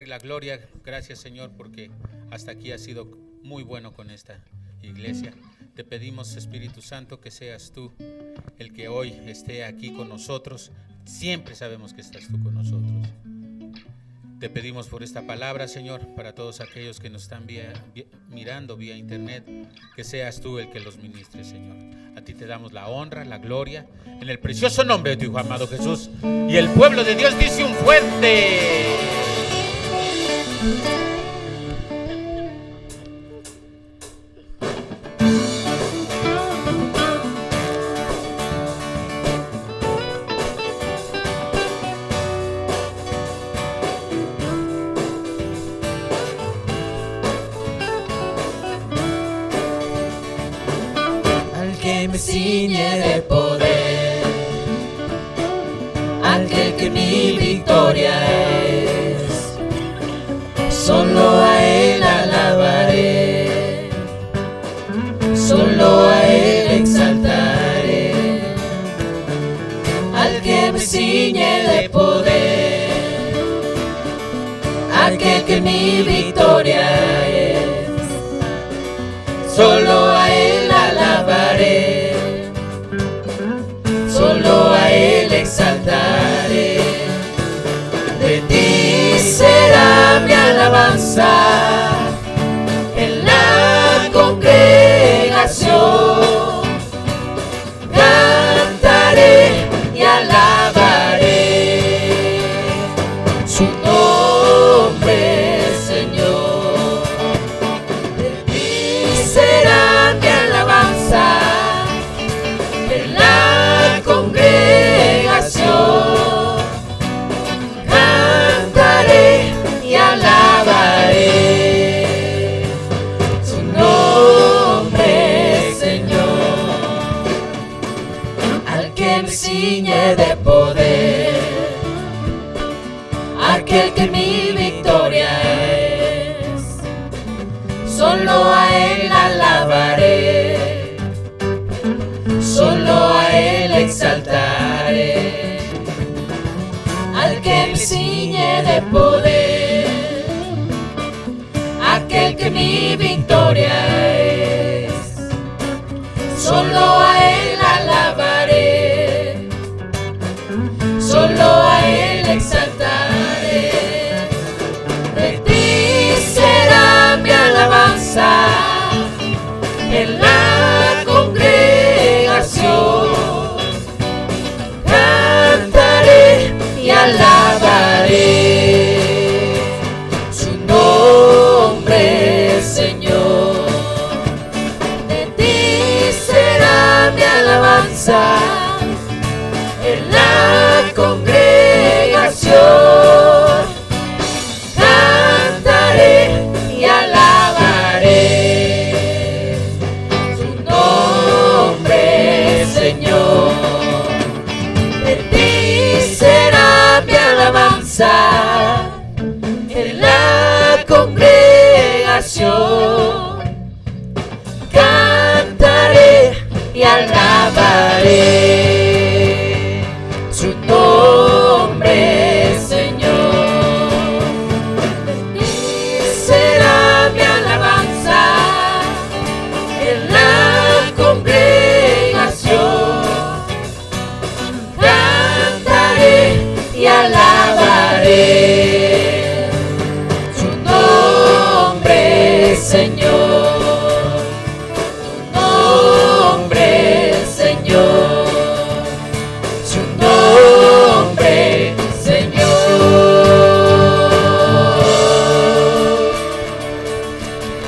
La gloria, gracias Señor, porque hasta aquí has sido muy bueno con esta iglesia. Te pedimos, Espíritu Santo, que seas tú el que hoy esté aquí con nosotros. Siempre sabemos que estás tú con nosotros. Te pedimos por esta palabra, Señor, para todos aquellos que nos están mirando vía internet, que seas tú el que los ministre, Señor. A ti te damos la honra, la gloria, en el precioso nombre de tu Hijo amado Jesús. Y el pueblo de Dios dice un fuerte: al que me ciñe de poder, aquel que mi victoria es, solo a él alabaré, solo a él exaltaré, al que me ciñe de poder, aquel que mi victoria es, solo a él alabaré, solo a él exaltaré. De ti será mi alabanza en la congregación, cantaré y alabaré su nombre, Señor. De ti será mi alabanza en la congregación, cantaré y alabaré su nombre, Señor. Al que me ciñe de poder, aquel que mi victoria es, solo a él alabaré, solo a él exaltaré, al que me ciñe de poder, aquel que mi victoria es, solo a él alabaré, solo a él exaltaré. De ti será mi alabanza en la congregación, cantaré y alabaré su nombre, Señor. De ti será mi alabanza en la congregación, cantaré y alabaré su nombre, Señor. De ti será mi alabanza en la congregación, cantaré y alabaré su nombre, Señor. De ti será mi alabanza en la congregación, cantaré y alabaré su nombre, Señor. Tu nombre, Señor. Su nombre, Señor.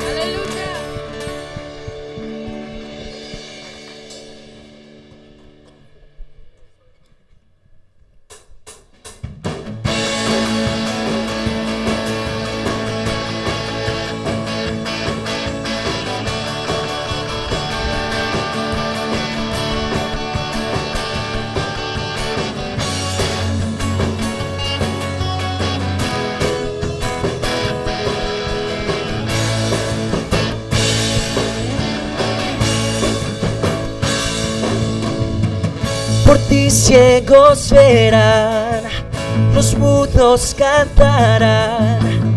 Aleluya. Por ti ciegos verán, los mudos cantarán,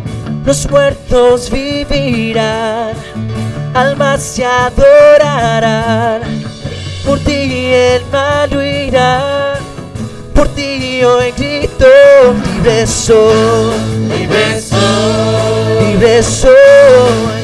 Los muertos vivirán, almas se adorarán. Por ti el mal huirá, por ti hoy grito, libre soy, Libre soy, libre soy.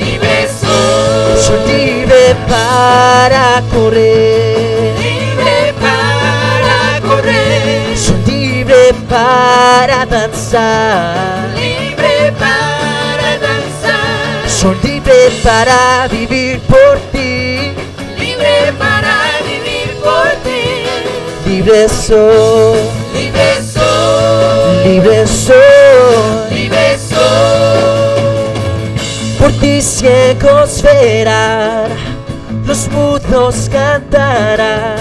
libre soy, Soy libre para correr, libre para correr, soy libre para danzar, libre para danzar, soy libre para vivir por ti, libre para vivir por ti. libre soy, Libre soy, libre soy. libre soy, Por ti ciegos verán, los mudos cantarán,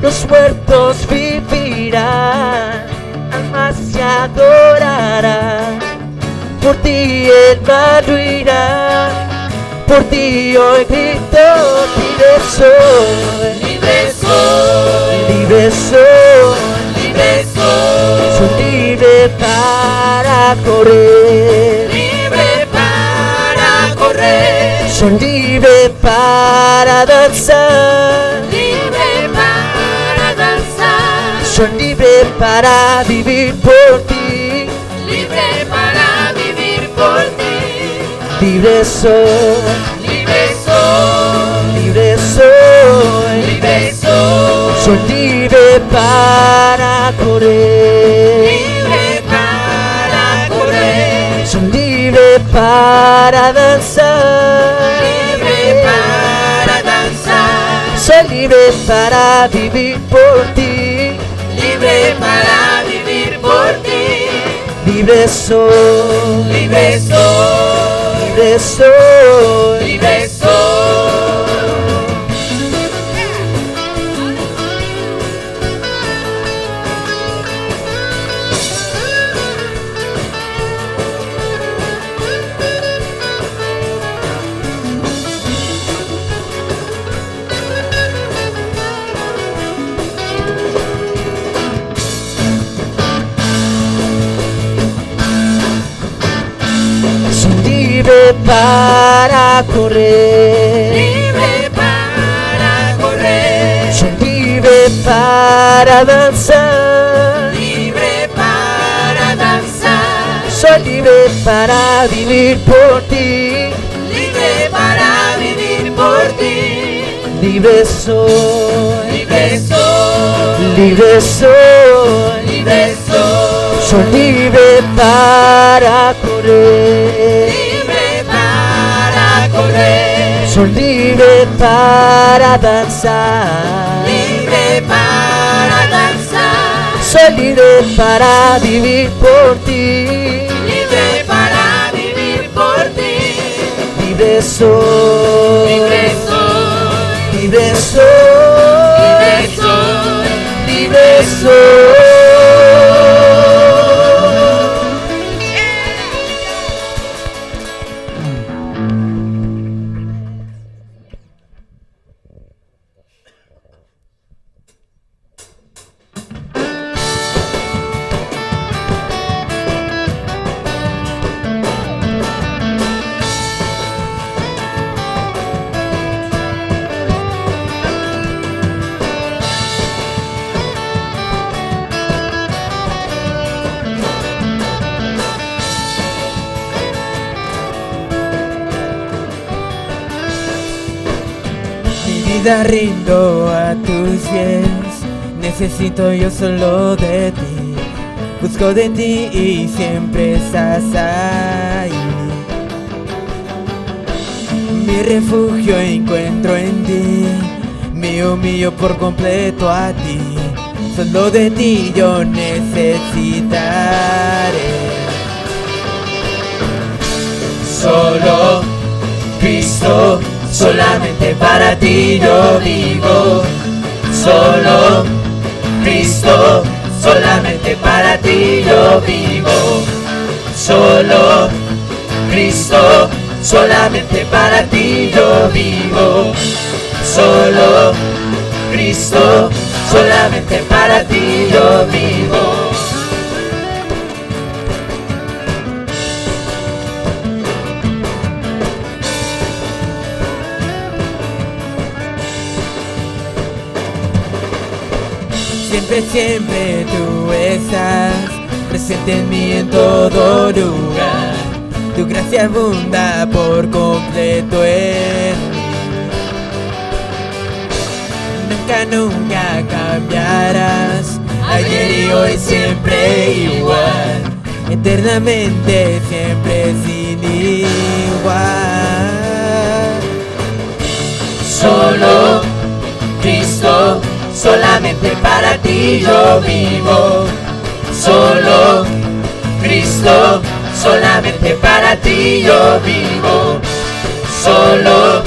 los muertos vivirán, almas se adorarán. Por ti el mal huirá, por ti hoy grito, libre soy, libre soy, libre soy. libre soy, Soy libre para correr, libre para correr, soy libre para danzar, libre para danzar, soy libre para vivir por ti, libre para vivir por ti. libre soy, Libre soy, libre soy, libre soy, soy libre para correr, libre para correr, soy libre para danzar, libre para danzar, soy libre para vivir por ti, libre para vivir por ti. libre soy, Libre soy, libre soy. libre soy. Soy libre para correr, Libre para correr, soy libre para danzar, libre para danzar, soy libre para vivir por ti, libre para vivir por ti. libre soy, Libre soy, libre soy, libre soy, soy libre para correr, libre para correr, soy libre para danzar, libre para danzar, soy libre para vivir por ti, libre para vivir por ti. libre soy, Libre soy, libre soy, libre soy, libre soy. Mi vida rindo a tus pies, necesito yo solo de ti. Busco de ti y siempre estás ahí. Mi refugio encuentro en ti, me humillo por completo a ti. Solo de ti yo necesitaré. solo Cristo, solamente para ti yo vivo. Solo Cristo, solamente para ti yo vivo. Solo Cristo, solamente para ti yo vivo. Solo Cristo, solamente para ti yo vivo. Siempre, siempre tú estás presente en mí en todo lugar. Tu gracia abunda por completo en mí. Nunca, nunca cambiarás. Ayer y hoy siempre igual. Eternamente siempre sin igual. Solo Cristo, solamente para ti yo vivo. Solo Cristo, solamente para ti yo vivo. Solo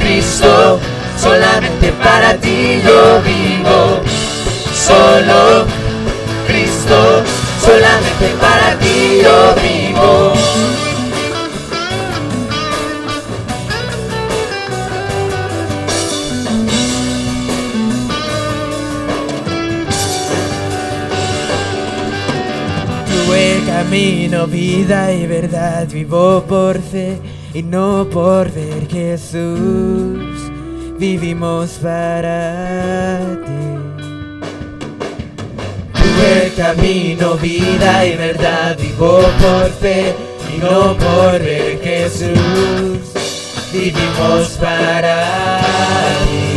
Cristo, solamente para ti yo vivo. Solo Cristo, solamente para ti yo vivo. Tú el camino, vida y verdad, vivo por fe y no por ver. Jesús, vivimos para ti. El camino, vida y verdad, vivo por fe y no por ver. Jesús, vivimos para ti.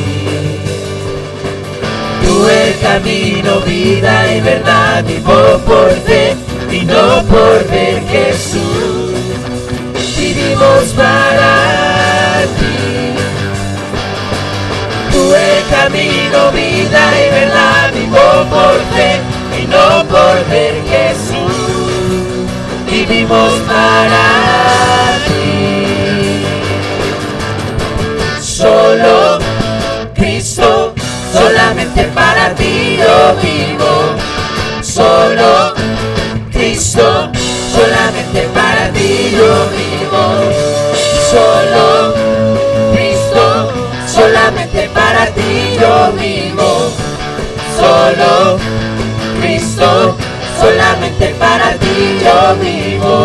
Tú el camino, vida y verdad, vivo por fe y no por ver. Jesús, vivimos para ti. Tú el camino, vida y verdad, vivo por fe y no por ver. Jesús, vivimos para ti. Solo Cristo, solamente para ti yo vivo. Solo Cristo, solamente para ti yo vivo. Solo Cristo, solamente para ti yo vivo. Solo Cristo, solamente para ti yo vivo.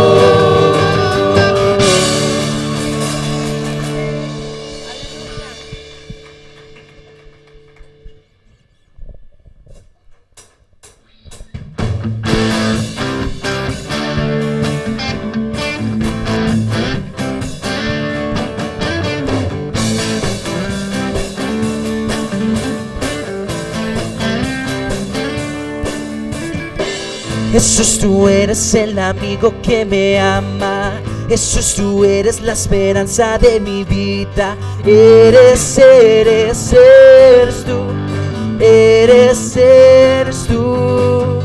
Jesús, tú eres el amigo que me ama. Jesús, tú eres la esperanza de mi vida. Eres tú. Eres tú.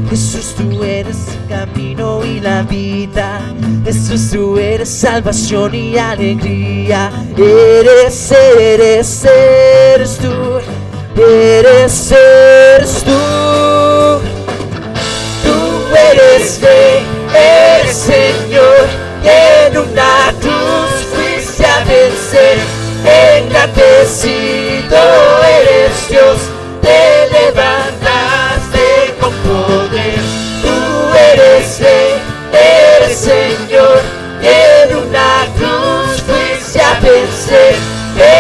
Jesús, tú eres el camino y la vida. Jesús, tú eres salvación y alegría. Eres tú. Eres tú. Eres Rey, eres Señor, y en una cruz fuiste a vencer. Engrandecido eres Dios, te levantaste con poder. Tú eres Rey, eres Señor, y en una cruz fuiste a vencer.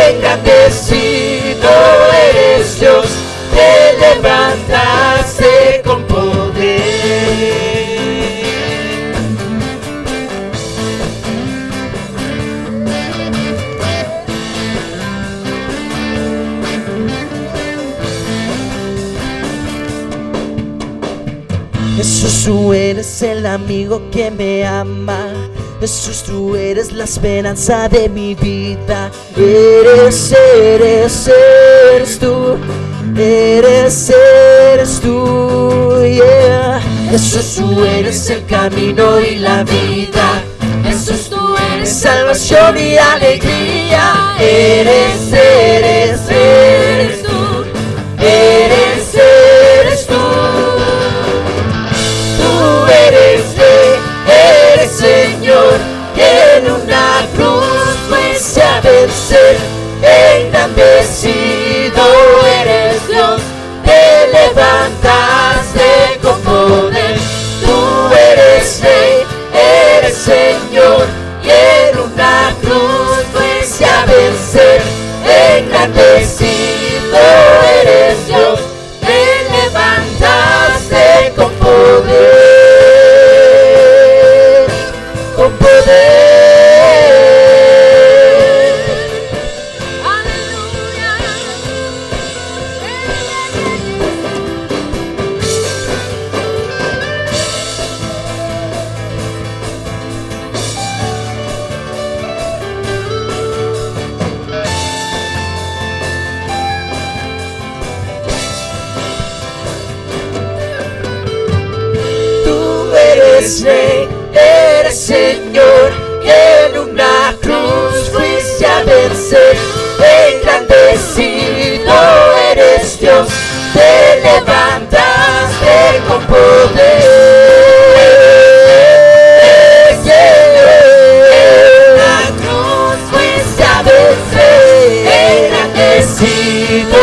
Engrandecido eres Dios, te levantaste con poder. Jesús, tú eres el amigo que me ama. Jesús, tú eres la esperanza de mi vida. Eres tú. Eres tú, yeah. Jesús, tú eres el camino y la vida. Jesús, tú eres salvación y alegría. Eres tú. Eres tú. Tú eres Rey, eres Señor, y en una cruz fuiste a vencer. Engrandecido eres Dios, te levantaste con poder. Tú eres Rey, eres Señor, y en una cruz fuiste a vencer. Engrandecido eres Dios, te Rey, eres Señor, y en una cruz fuiste a vencer. Engrandecido eres Dios, te levantaste con poder. En la cruz fuiste a vencer. Engrandecido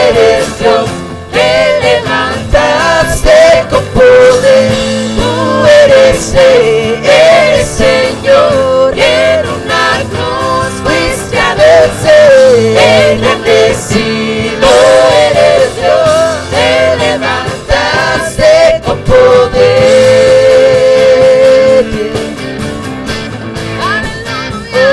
eres Dios, te levantaste con poder. Tú eres Rey, eres Señor, y en una cruz fuiste a vencer. Engrandecido eres Dios, te levantaste con poder. Aleluya.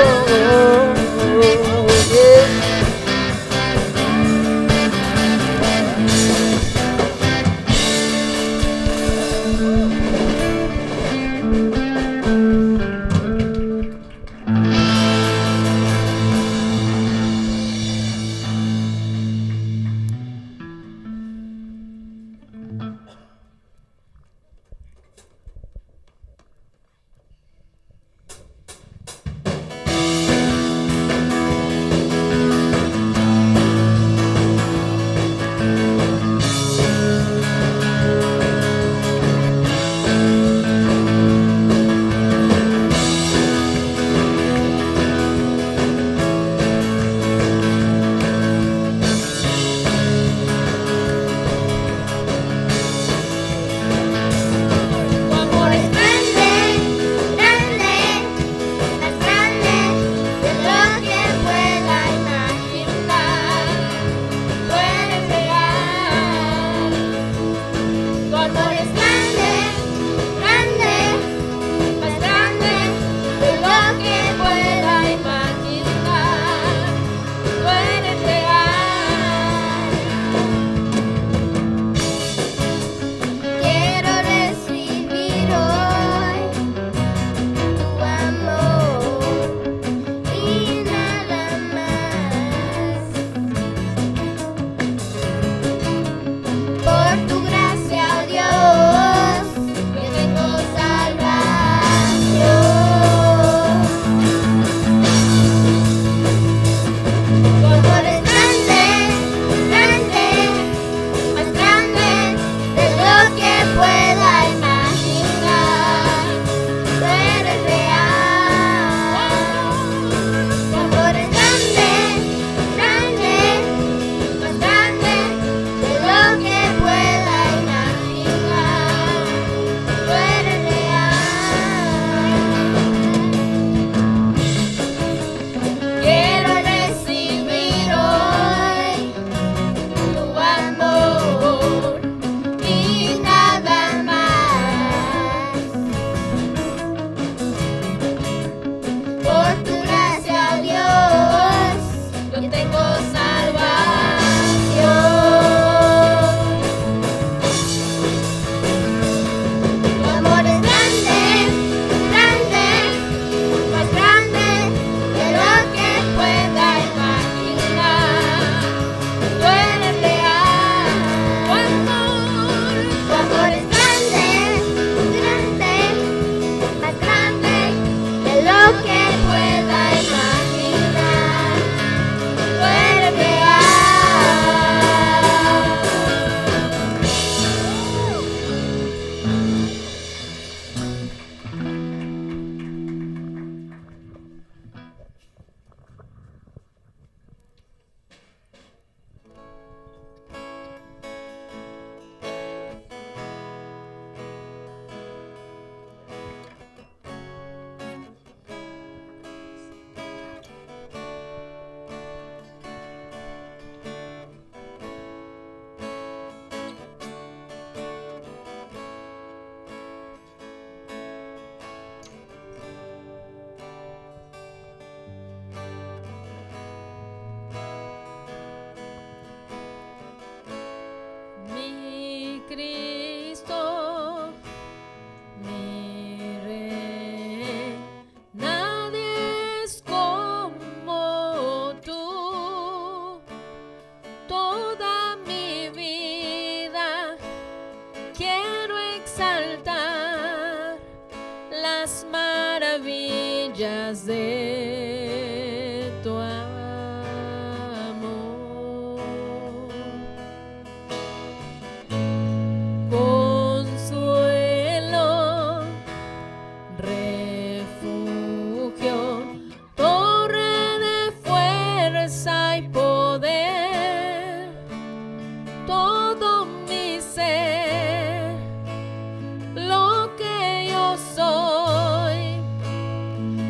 las maravillas de tu amor. Consuelo, refugio, torre de fuerza y poder, todo mi ser, lo que yo soy,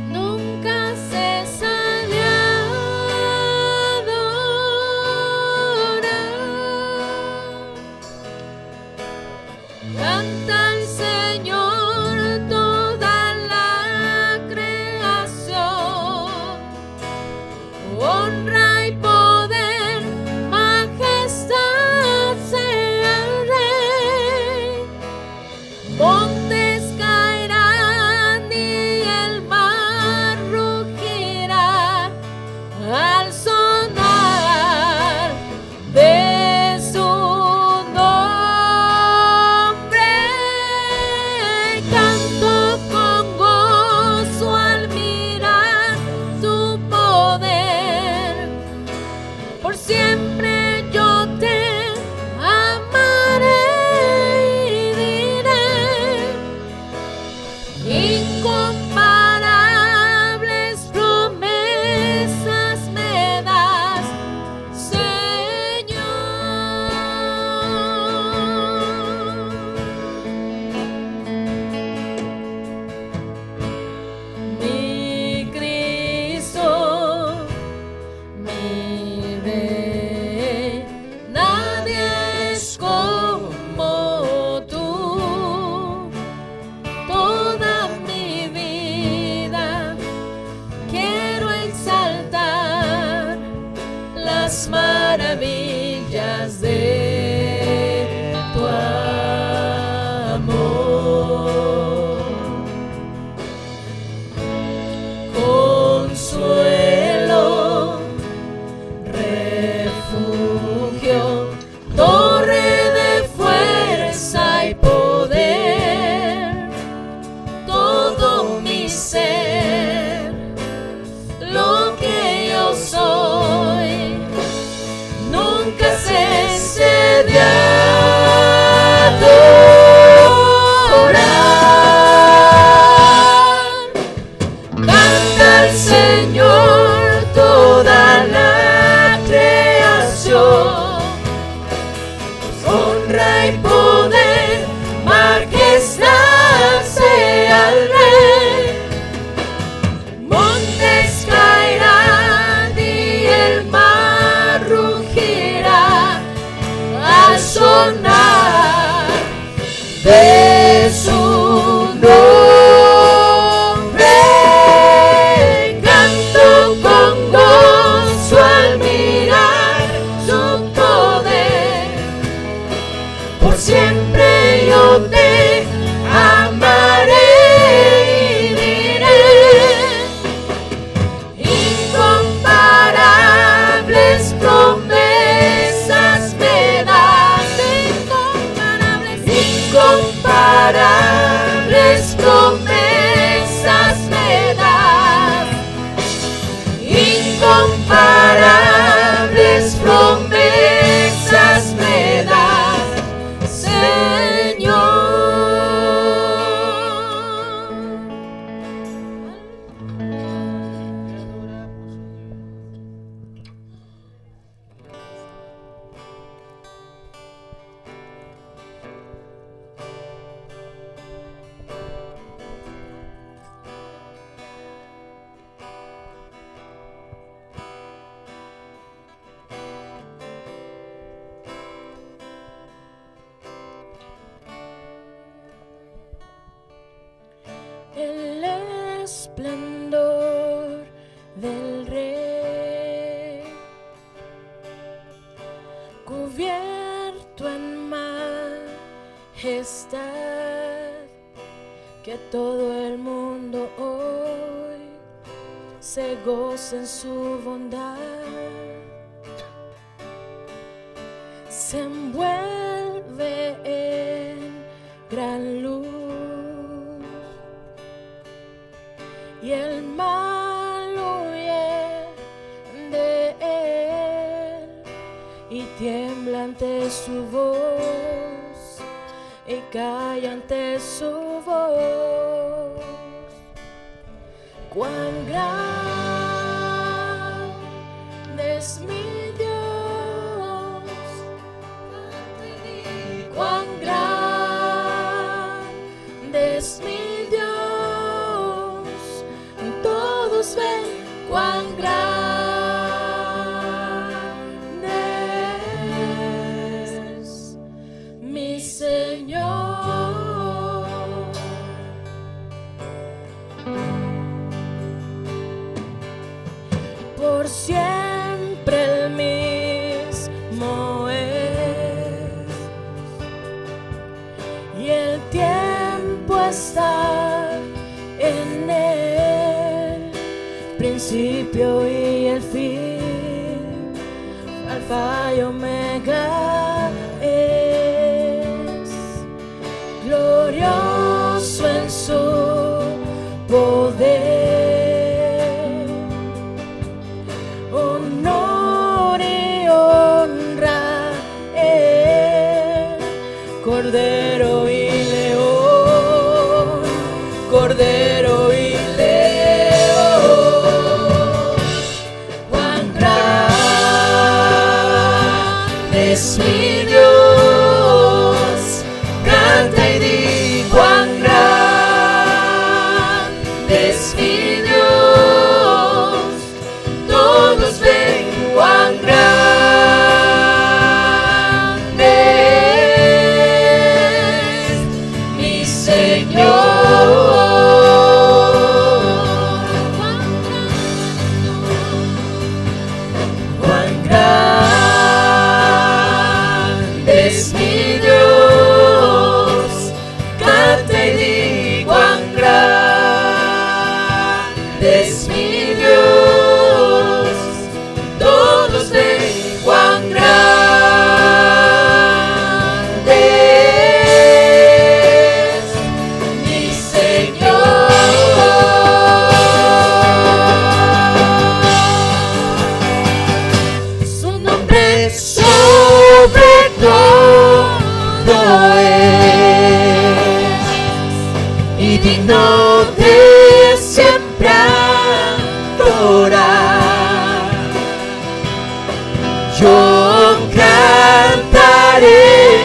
nunca cesa de adorar. Canta al Señor toda la creación, honra y poder, majestad sea el Rey. Montes caerán y el mar rugirá al sonar de su nombre. Canto con gozo al mirar tu poder. Por siempre yo te amaré y diré: incomparables promesas me das, Señor. Mi Cristo, mi Rey, nadie es como tú. Toda mi vida quiero exaltar las maravillas de tu amor. Consuelo, refugio, torre de fuerza y poder, todo mi ser, lo que yo soy, nunca cese de adorar. Canta al Señor toda la creación, honra y poder, majestad sea el Rey. Montes caerán y el mar rugirá al sonar de su nombre. Canto con gozo al mirar su poder. Por siempre yo te amaré y diré: incomparables promesas me das, incomparables promesas me das, incomparables promesas me das, Señor. El esplendor del Rey, cubierto en majestad, que todo el mundo hoy se goza en su bondad. Se envuelve en gran luz, y el mal huye de él y tiembla ante su voz y calla ante su voz. Cuán grande es mi Dios, cuán grande es mi Dios, todos ven cuán grande es mi Señor. Por siempre el mismo es, y el tiempo está en él, principio y el fin, alfa y omega es, glorioso en su poder. Cordero y león, Cordero y león, cuán grande es mi Dios, canta y di cuán grande es mi Dios, todos ven cuán grande digno de siempre adorar. Yo cantaré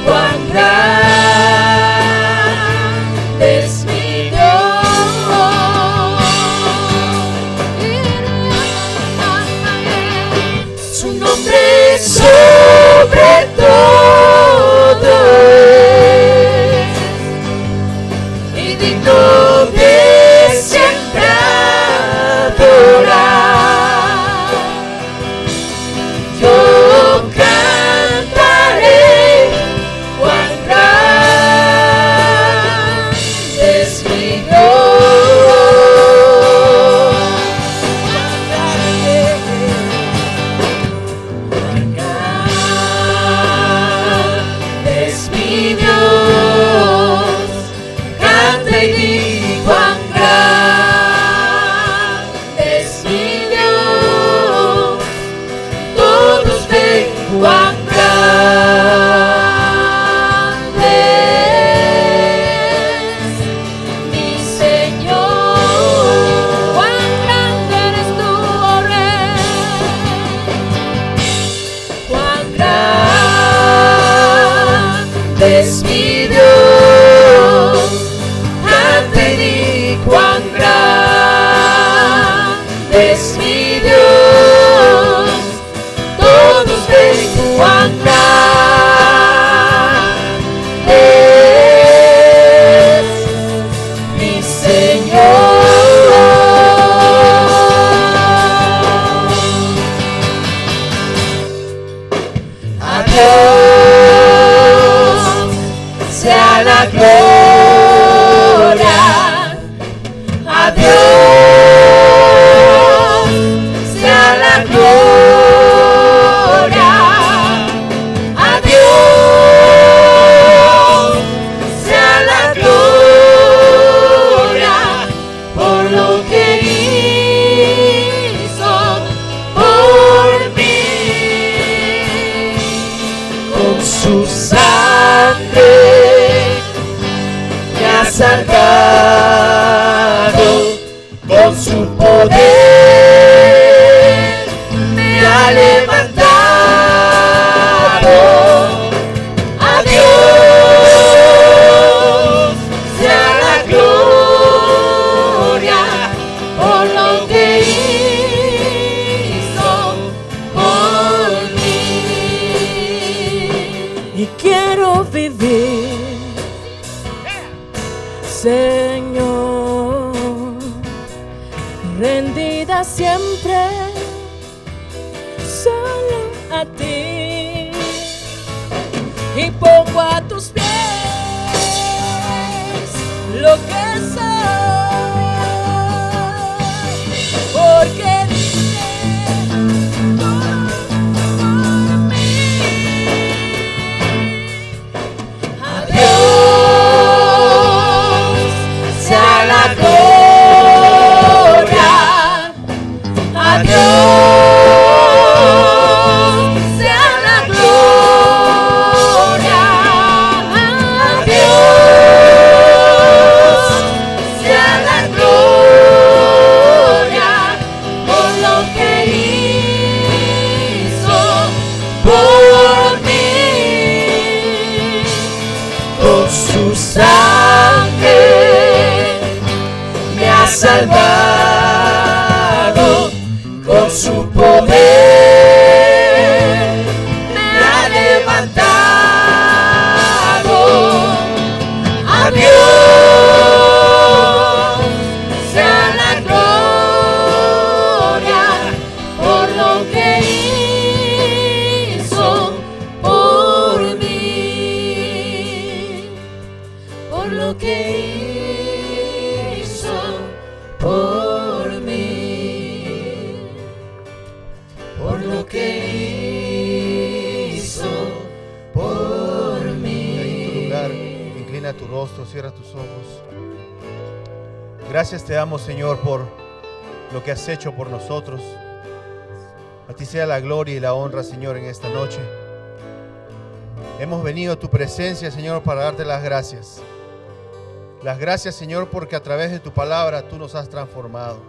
cuán grande es mi Dios. Su nombre sobre todo digno de siempre adorar. Yo cantaré cuán grande es mi Dios. Cuán grande es mi Dios. Canta y di cuán grande es mi Dios, todos ven cuán grande es mi Señor. Cuán grande eres tú, oh Rey, cuán grande es mi Dios. Cuán grande es mi Dios, todos ven cuán grande es mi Señor. A Dios sea la gloria. A Dios sea la gloria, a Dios sea la gloria por los Señor, rendida siempre solo a ti y pongo a tus pies lo que soy, porque diste todo por mí. Dios sea la gloria, a Dios sea la gloria, a Dios sea la gloria por lo que hizo por mí. Con su sangre me ha salvado, con su poder me ha levantado. A Dios sea la gloria por lo que hizo por mí, por lo que hizo por mí, por lo que hizo por mí. Ahí en tu lugar, inclina tu rostro, cierra tus ojos. Gracias te damos, Señor, por lo que has hecho por nosotros. A ti sea la gloria y la honra, Señor, en esta noche. Hemos venido a tu presencia, Señor, para darte las gracias. Las gracias, Señor, porque a través de tu palabra tú nos has transformado.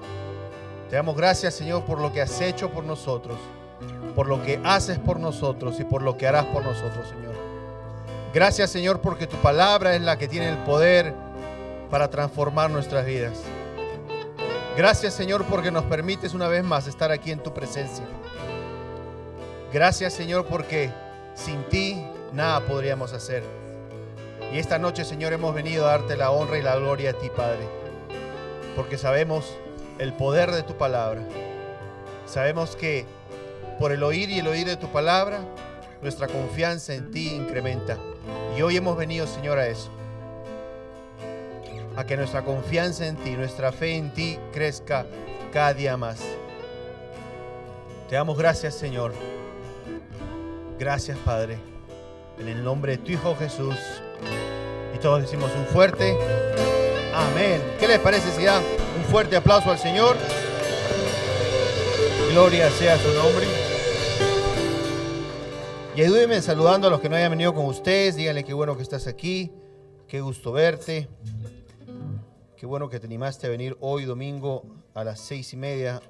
Te damos gracias, Señor, por lo que has hecho por nosotros, por lo que haces por nosotros y por lo que harás por nosotros, Señor. Gracias, Señor, porque tu palabra es la que tiene el poder para transformar nuestras vidas. Gracias, Señor, porque nos permites una vez más estar aquí en tu presencia. Gracias, Señor, porque sin ti nada podríamos hacer. Y esta noche, Señor, hemos venido a darte la honra y la gloria a ti, Padre, porque sabemos el poder de tu palabra. Sabemos que por el oír y el oír de tu palabra, nuestra confianza en ti incrementa. Y hoy hemos venido, Señor, a eso, a que nuestra confianza en ti, nuestra fe en ti crezca cada día más. Te damos gracias, Señor. Gracias, Padre, en el nombre de tu Hijo Jesús. Y todos decimos un fuerte amén. ¿Qué les parece si dan un fuerte aplauso al Señor? Gloria sea su nombre. Y ayúdenme saludando a los que no hayan venido con ustedes. Díganle qué bueno que estás aquí. Qué gusto verte. Qué bueno que te animaste a venir hoy domingo a las 6:30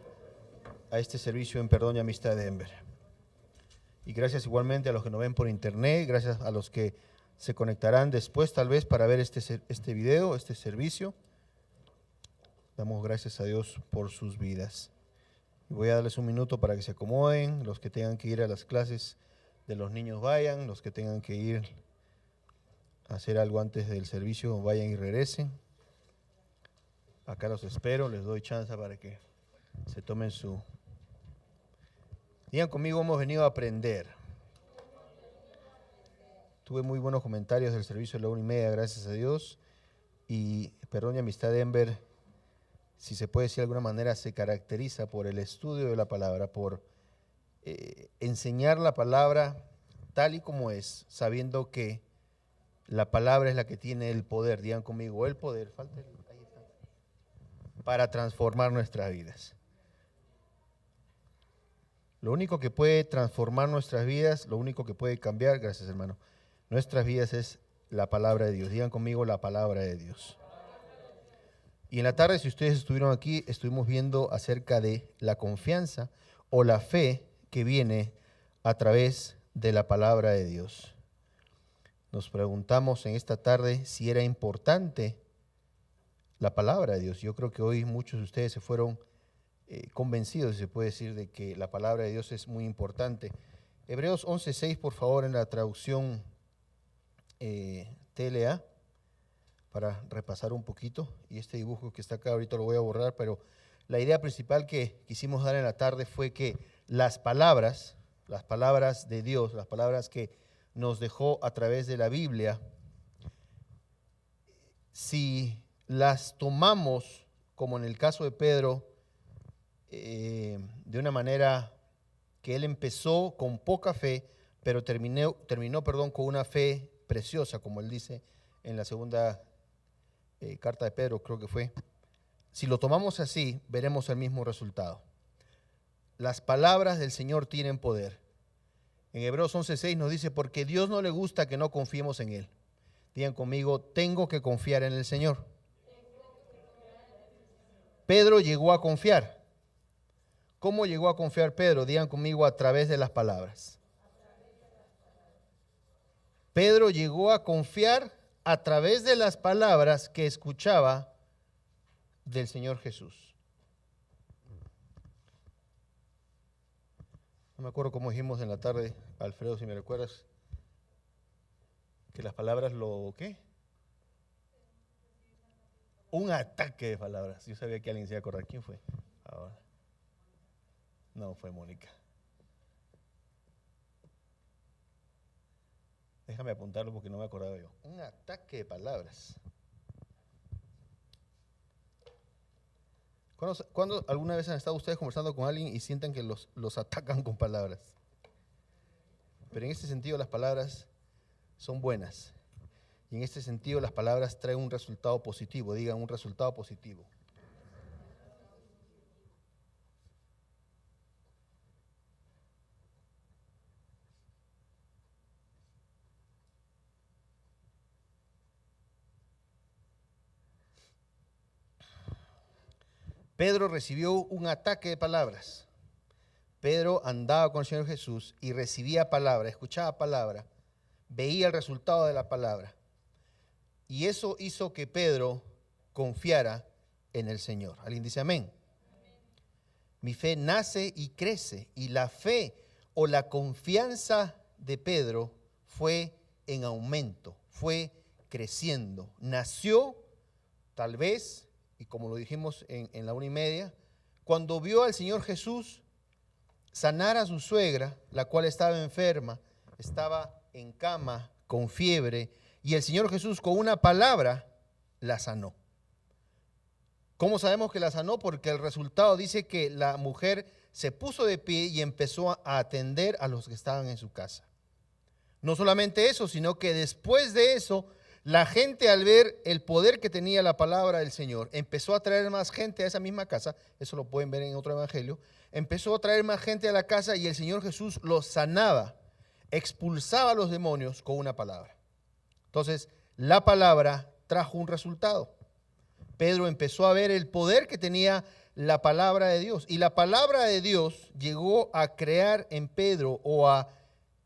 a este servicio en Perdón y Amistad de Denver. Y gracias igualmente a los que nos ven por internet. Gracias a los que se conectarán después tal vez para ver este video, este servicio. Damos gracias a Dios por sus vidas. Y voy a darles un minuto para que se acomoden. Los que tengan que ir a las clases de los niños vayan. Los que tengan que ir a hacer algo antes del servicio vayan y regresen. Acá los espero, les doy chance para que se tomen su... Digan conmigo, hemos venido a aprender. Tuve muy buenos comentarios del servicio de la 1:30, gracias a Dios. Y Perdón y Amistad Denver, si se puede decir de alguna manera, se caracteriza por el estudio de la palabra, por enseñar la palabra tal y como es, sabiendo que la palabra es la que tiene el poder. Digan conmigo, el poder, falta ahí está, para transformar nuestras vidas. Lo único que puede transformar nuestras vidas, lo único que puede cambiar, gracias hermano, nuestras vidas es la palabra de Dios. Digan conmigo, la palabra de Dios. Y en la tarde, si ustedes estuvieron aquí, estuvimos viendo acerca de la confianza o la fe que viene a través de la palabra de Dios. Nos preguntamos en esta tarde si era importante la palabra de Dios. Yo creo que hoy muchos de ustedes se fueron convencidos, se puede decir, de que la palabra de Dios es muy importante. Hebreos 11:6, por favor, en la traducción TLA, para repasar un poquito. Y este dibujo que está acá ahorita lo voy a borrar, pero la idea principal que quisimos dar en la tarde fue que las palabras de Dios, las palabras que nos dejó a través de la Biblia, si las tomamos, como en el caso de Pedro, de una manera que él empezó con poca fe, pero terminó con una fe preciosa, como él dice en la segunda carta de Pedro, creo que fue. Si lo tomamos así, veremos el mismo resultado. Las palabras del Señor tienen poder. En Hebreos 11:6 nos dice, porque Dios no le gusta que no confiemos en Él. Digan conmigo, tengo que confiar en el Señor. Pedro llegó a confiar. ¿Cómo llegó a confiar Pedro? Digan conmigo, a través de las palabras. Pedro llegó a confiar a través de las palabras que escuchaba del Señor Jesús. No me acuerdo cómo dijimos en la tarde, Alfredo, si me recuerdas, que las palabras ¿qué? Un ataque de palabras. Yo sabía que alguien se iba a acordar. ¿Quién fue? Ahora. No, fue Mónica. Déjame apuntarlo porque no me acordaba yo. Un ataque de palabras. ¿Cuándo alguna vez han estado ustedes conversando con alguien y sienten que los atacan con palabras? Pero en este sentido las palabras son buenas. Y en este sentido las palabras traen un resultado positivo. Digan, un resultado positivo. Pedro recibió un ataque de palabras. Pedro andaba con el Señor Jesús y recibía palabra, escuchaba palabra, veía el resultado de la palabra. Y eso hizo que Pedro confiara en el Señor. ¿Alguien dice amén? Mi fe nace y crece, y la fe o la confianza de Pedro fue en aumento, fue creciendo. Nació, tal vez, y como lo dijimos en la 1:30, cuando vio al Señor Jesús sanar a su suegra, la cual estaba enferma, estaba en cama, con fiebre, y el Señor Jesús con una palabra la sanó. ¿Cómo sabemos que la sanó? Porque el resultado dice que la mujer se puso de pie y empezó a atender a los que estaban en su casa. No solamente eso, sino que después de eso, la gente, al ver el poder que tenía la palabra del Señor, empezó a traer más gente a esa misma casa. Eso lo pueden ver en otro evangelio. Empezó a traer más gente a la casa y el Señor Jesús los sanaba, expulsaba a los demonios con una palabra. Entonces, la palabra trajo un resultado. Pedro empezó a ver el poder que tenía la palabra de Dios. Y la palabra de Dios llegó a crear en Pedro, o a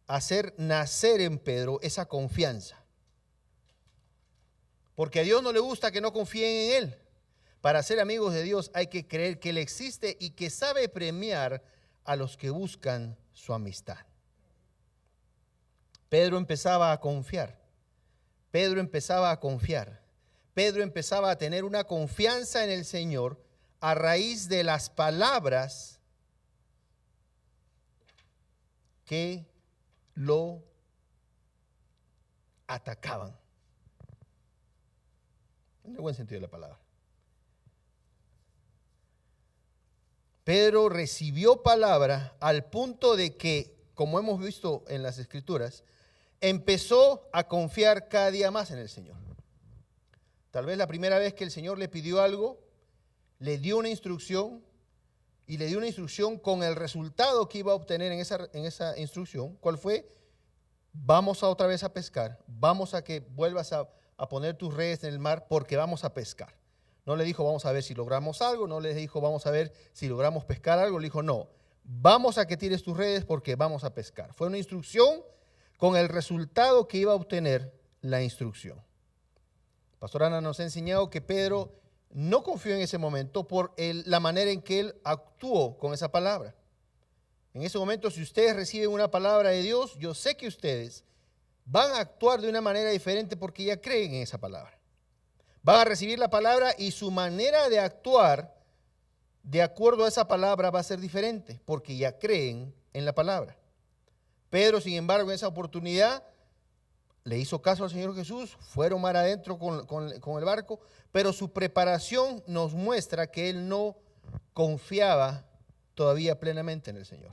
hacer nacer en Pedro, esa confianza. Porque a Dios no le gusta que no confíen en Él. Para ser amigos de Dios hay que creer que Él existe y que sabe premiar a los que buscan su amistad. Pedro empezaba a confiar. Pedro empezaba a confiar. Pedro empezaba a tener una confianza en el Señor a raíz de las palabras que lo atacaban. En el buen sentido de la palabra. Pedro recibió palabra al punto de que, como hemos visto en las Escrituras, empezó a confiar cada día más en el Señor. Tal vez la primera vez que el Señor le pidió algo, le dio una instrucción, y le dio una instrucción con el resultado que iba a obtener en esa instrucción. ¿Cuál fue? Vamos otra vez a pescar, vamos a que vuelvas a poner tus redes en el mar porque vamos a pescar. No le dijo vamos a ver si logramos algo, no le dijo vamos a ver si logramos pescar algo, le dijo no, vamos a que tires tus redes porque vamos a pescar. Fue una instrucción con el resultado que iba a obtener la instrucción. Pastor Ana nos ha enseñado que Pedro no confió en ese momento por la manera en que él actuó con esa palabra. En ese momento, si ustedes reciben una palabra de Dios, yo sé que ustedes van a actuar de una manera diferente porque ya creen en esa palabra. Van a recibir la palabra y su manera de actuar de acuerdo a esa palabra va a ser diferente, porque ya creen en la palabra. Pedro, sin embargo, en esa oportunidad le hizo caso al Señor Jesús, fueron mar adentro con el barco, pero su preparación nos muestra que él no confiaba todavía plenamente en el Señor.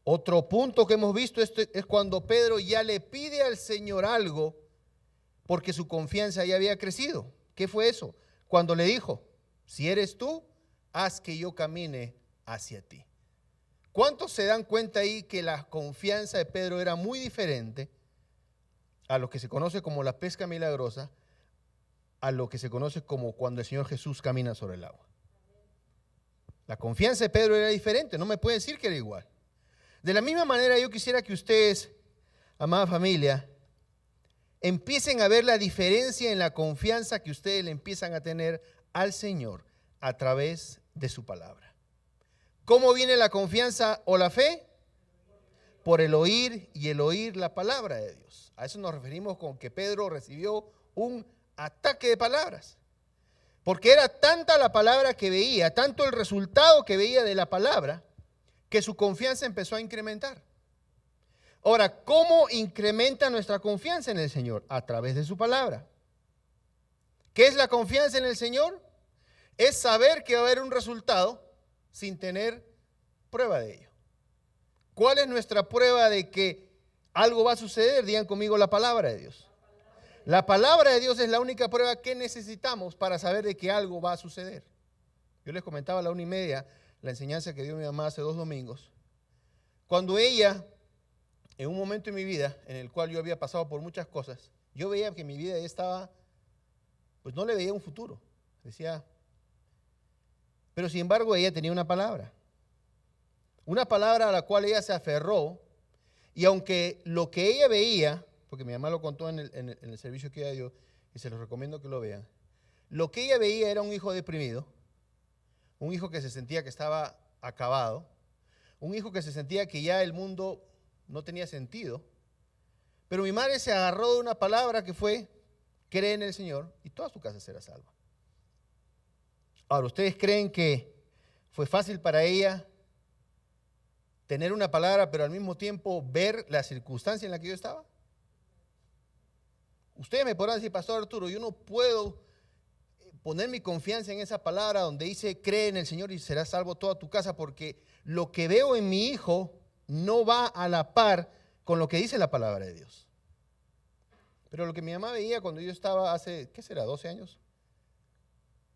Otro punto que hemos visto es cuando Pedro ya le pide al Señor algo porque su confianza ya había crecido. ¿Qué fue eso? Cuando le dijo, si eres tú, haz que yo camine hacia ti. ¿Cuántos se dan cuenta ahí que la confianza de Pedro era muy diferente a lo que se conoce como la pesca milagrosa, a lo que se conoce como cuando el Señor Jesús camina sobre el agua? La confianza de Pedro era diferente, no me puede decir que era igual. De la misma manera yo quisiera que ustedes, amada familia, empiecen a ver la diferencia en la confianza que ustedes le empiezan a tener al Señor a través de su palabra. ¿Cómo viene la confianza o la fe? Por el oír y el oír la palabra de Dios. A eso nos referimos con que Pedro recibió un ataque de palabras. Porque era tanta la palabra que veía, tanto el resultado que veía de la palabra, que su confianza empezó a incrementar. Ahora, ¿cómo incrementa nuestra confianza en el Señor? A través de su palabra. ¿Qué es la confianza en el Señor? Es saber que va a haber un resultado sin tener prueba de ello. ¿Cuál es nuestra prueba de que algo va a suceder? Digan conmigo la palabra de Dios. La palabra de Dios es la única prueba que necesitamos para saber de que algo va a suceder. Yo les comentaba a la 1:30 la enseñanza que dio mi mamá hace 2 domingos. Cuando ella, en un momento en mi vida en el cual yo había pasado por muchas cosas, yo veía que mi vida ya estaba, pues no le veía un futuro. Decía, pero sin embargo ella tenía una palabra a la cual ella se aferró, y aunque lo que ella veía, porque mi mamá lo contó en el servicio que ella dio, y se los recomiendo que lo vean, lo que ella veía era un hijo deprimido, un hijo que se sentía que estaba acabado, un hijo que se sentía que ya el mundo no tenía sentido. Pero mi madre se agarró de una palabra que fue, cree en el Señor y toda su casa será salva. Ahora, ¿ustedes creen que fue fácil para ella tener una palabra, pero al mismo tiempo ver la circunstancia en la que yo estaba? Ustedes me podrán decir, Pastor Arturo, yo no puedo poner mi confianza en esa palabra donde dice, cree en el Señor y será salvo toda tu casa, porque lo que veo en mi hijo no va a la par con lo que dice la palabra de Dios. Pero lo que mi mamá veía cuando yo estaba hace, ¿qué será? 12 años.